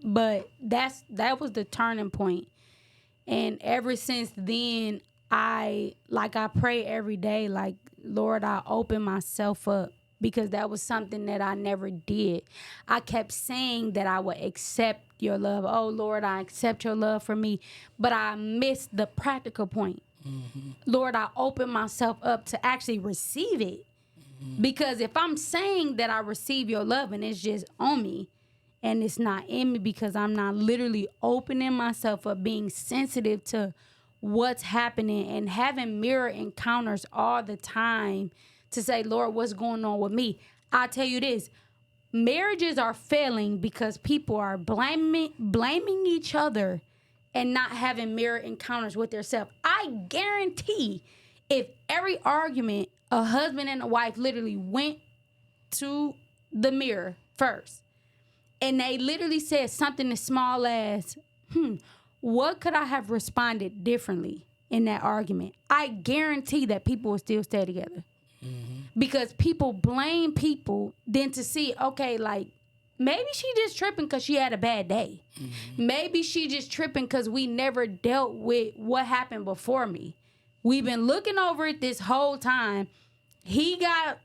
S1: But that was the turning point. And ever since then, I pray every day, like, Lord, I open myself up, because that was something that I never did. I kept saying that I would accept your love. Oh, Lord, I accept your love for me. But I missed the practical point. Lord, I open myself up to actually receive it. Because if I'm saying that I receive your love and it's just on me and it's not in me, because I'm not literally opening myself up, being sensitive to what's happening and having mirror encounters all the time to say, Lord, what's going on with me? I'll tell you this. Marriages are failing because people are blaming each other and not having mirror encounters with themselves. I guarantee if every argument, a husband and a wife literally went to the mirror first and they literally said something as small as, what could I have responded differently in that argument? I guarantee that people will still stay together. Because people blame people then to see, okay, like, maybe she just tripping because she had a bad day. Maybe she just tripping because we never dealt with what happened before me. We've been looking over it this whole time. He got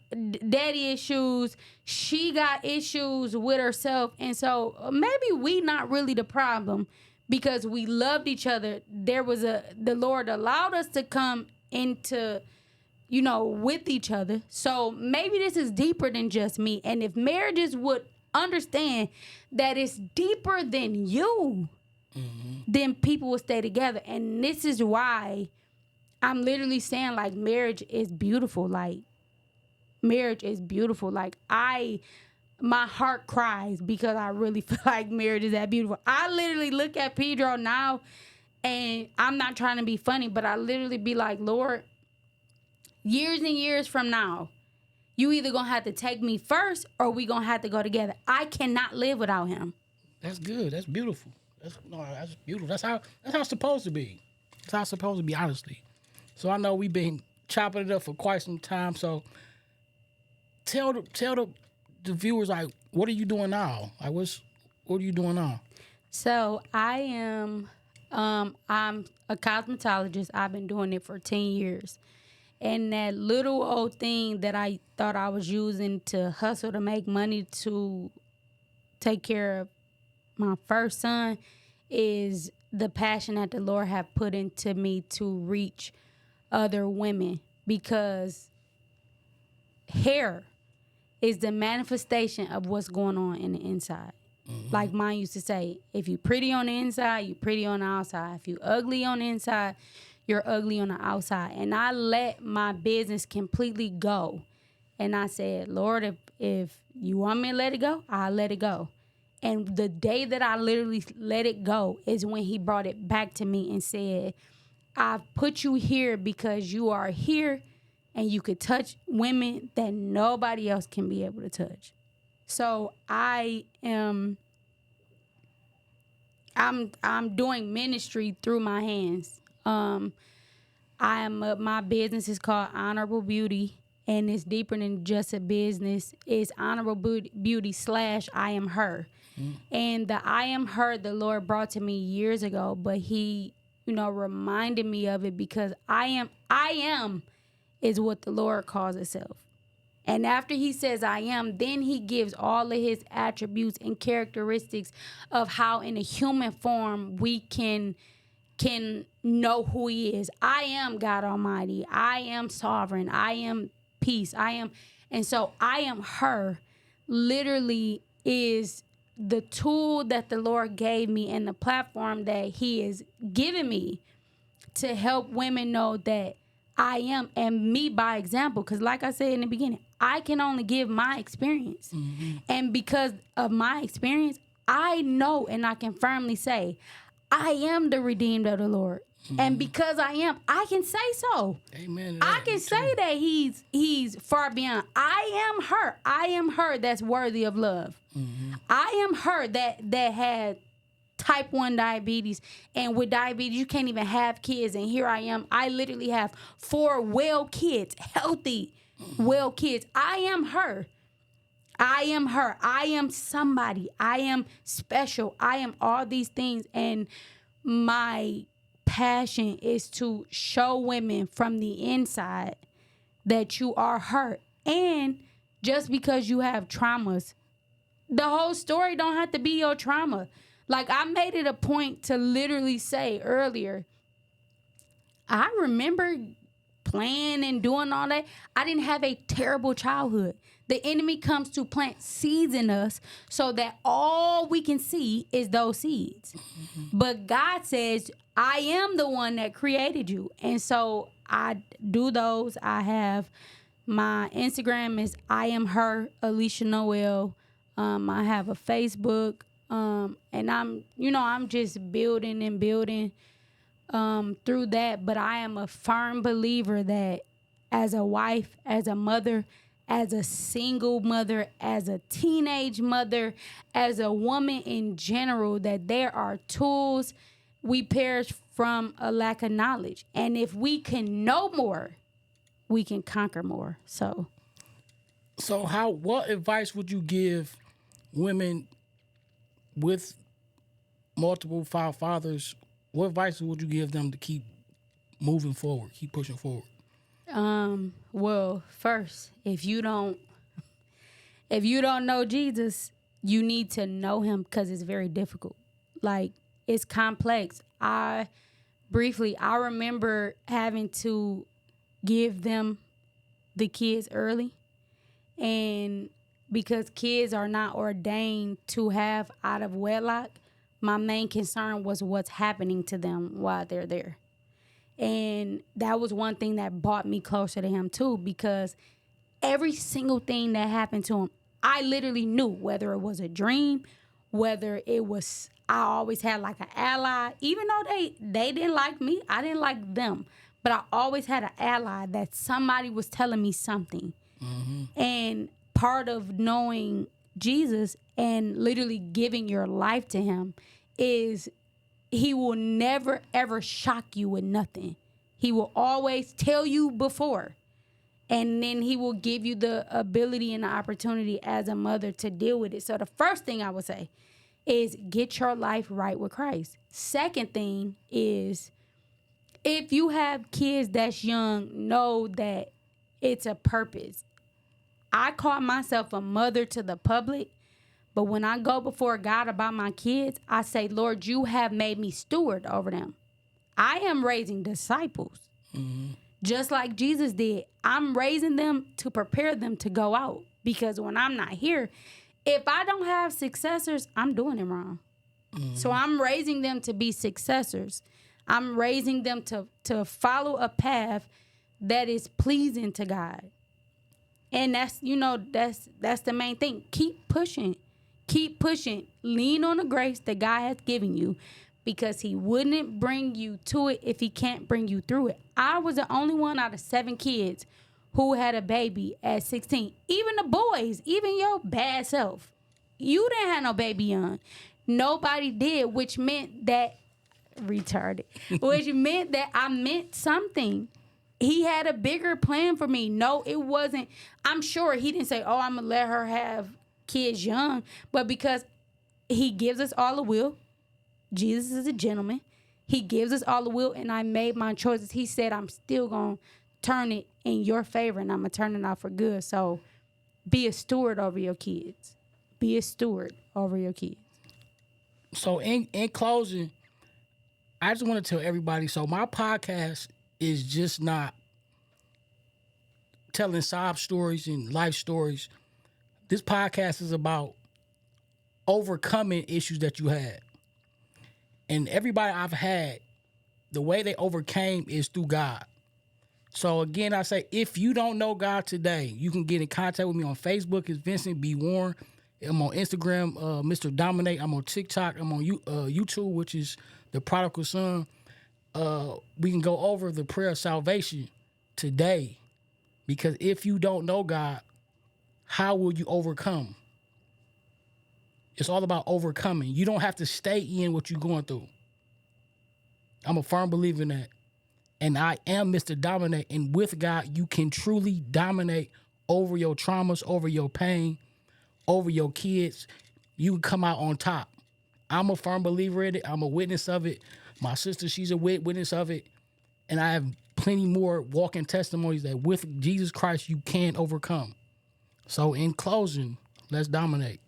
S1: daddy issues. She got issues with herself. And so maybe we not really the problem because we loved each other. The Lord allowed us to come into, with each other. So maybe this is deeper than just me. And if marriages would understand that it's deeper than you, then people will stay together. And this is why I'm literally saying, like, marriage is beautiful. Like, marriage is beautiful. Like, my heart cries because I really feel like marriage is that beautiful. I literally look at Pedro now, and I'm not trying to be funny, but I literally be like, Lord, years and years from now, you either gonna have to take me first or we gonna have to go together. I cannot live without him.
S2: That's good. That's beautiful. That's beautiful. That's how it's supposed to be. That's how it's supposed to be, honestly. So I know we've been chopping it up for quite some time. So tell the viewers, like, what are you doing now? Like, what are you doing now?
S1: So I am, I'm a cosmetologist. I've been doing it for 10 years. And that little old thing that I thought I was using to hustle to make money to take care of my first son is the passion that the Lord have put into me to reach other women, because hair is the manifestation of what's going on in the inside. Like mine used to say, if you pretty on the inside, you pretty on the outside. If you ugly on the inside, you're ugly on the outside. And I let my business completely go. And I said, Lord, if you want me to let it go, I'll let it go. And the day that I literally let it go is when he brought it back to me and said, I've put you here because you are here and you could touch women that nobody else can be able to touch. So I'm doing ministry through my hands. My business is called Honorable Beauty, and it's deeper than just a business. It's Honorable Beauty / I Am Her. And the I Am Her, the Lord brought to me years ago, but he, reminded me of it because I am is what the Lord calls itself. And after he says I am, then he gives all of his attributes and characteristics of how in a human form we can know who he is. I am God Almighty. I am sovereign. I am peace. And so I Am Her literally is the tool that the Lord gave me and the platform that he is giving me to help women know that I am, and me by example. Because like I said in the beginning, I can only give my experience. And because of my experience, I know and I can firmly say, I am the redeemed of the Lord. And because I am, I can say so.
S2: Amen.
S1: I can say that he's far beyond. I am her. I am her that's worthy of love. I am her that had type 1 diabetes. And with diabetes, you can't even have kids. And here I am. I literally have 4 well kids, healthy, well kids. I am her. I am her. I am somebody. I am special. I am all these things. And my passion is to show women from the inside that you are her. And just because you have traumas, the whole story don't have to be your trauma. Like, I made it a point to literally say earlier, I remember playing and doing all that. I didn't have a terrible childhood. The enemy comes to plant seeds in us so that all we can see is those seeds. But God says, I am the one that created you. And so I do those. I have my Instagram is I Am Her, Alicia Noel. I have a Facebook. And I'm just building and building through that. But I am a firm believer that as a wife, as a mother, as a single mother, as a teenage mother, as a woman in general, that there are tools. We perish from a lack of knowledge. And if we can know more, we can conquer more. So what advice would you give women with multiple fathers? What advice would you give them to keep moving forward, keep pushing forward? Well, first, if you don't know Jesus, you need to know him, because it's very difficult. Like, it's complex. I remember having to give them the kids early, and because kids are not ordained to have out of wedlock, my main concern was what's happening to them while they're there. And that was one thing that brought me closer to him too, because every single thing that happened to him, I literally knew, whether it was a dream, whether it was, I always had like an ally. Even though they didn't like me, I didn't like them. But I always had an ally that somebody was telling me something. And part of knowing Jesus and literally giving your life to him is he will never, ever shock you with nothing. He will always tell you before. And then he will give you the ability and the opportunity as a mother to deal with it. So the first thing I would say is get your life right with Christ. Second thing is, if you have kids that's young, know that it's a purpose. I call myself a mother to the public, but when I go before God about my kids, I say, Lord, you have made me steward over them. I am raising disciples, just like Jesus did. I'm raising them to prepare them to go out, because when I'm not here, if I don't have successors, I'm doing it wrong. So I'm raising them to be successors. I'm raising them to follow a path that is pleasing to God. And that's the main thing. Keep pushing. Keep pushing. Lean on the grace that God has given you, because he wouldn't bring you to it if he can't bring you through it. I was the only one out of 7 kids who had a baby at 16. Even the boys, even your bad self. You didn't have no baby young. Nobody did, which meant that retarded. Which meant that I meant something. He had a bigger plan for me. No, it wasn't. I'm sure he didn't say, oh, I'm going to let her have kids young. But because he gives us all a will. Jesus is a gentleman. He gives us all the will, and I made my choices. He said, I'm still going to turn it in your favor, and I'm going to turn it out for good. So be a steward over your kids. Be a steward over your kids.
S2: So in closing, I just want to tell everybody, so my podcast is just not telling sob stories and life stories. This podcast is about overcoming issues that you had. And everybody I've had, the way they overcame is through God. So again, I say, if you don't know God today, you can get in contact with me on Facebook. It's Vincent B. Warren. I'm on Instagram, Mr. Dominate. I'm on TikTok. I'm on YouTube, which is the Prodigal Son. We can go over the prayer of salvation today, because if you don't know God, how will you overcome? It's all about overcoming. You don't have to stay in what you're going through. I'm a firm believer in that. And I am Mr. Dominate. And with God, you can truly dominate over your traumas, over your pain, over your kids. You can come out on top. I'm a firm believer in it. I'm a witness of it. My sister, she's a witness of it. And I have plenty more walking testimonies that with Jesus Christ, you can overcome. So in closing, let's dominate.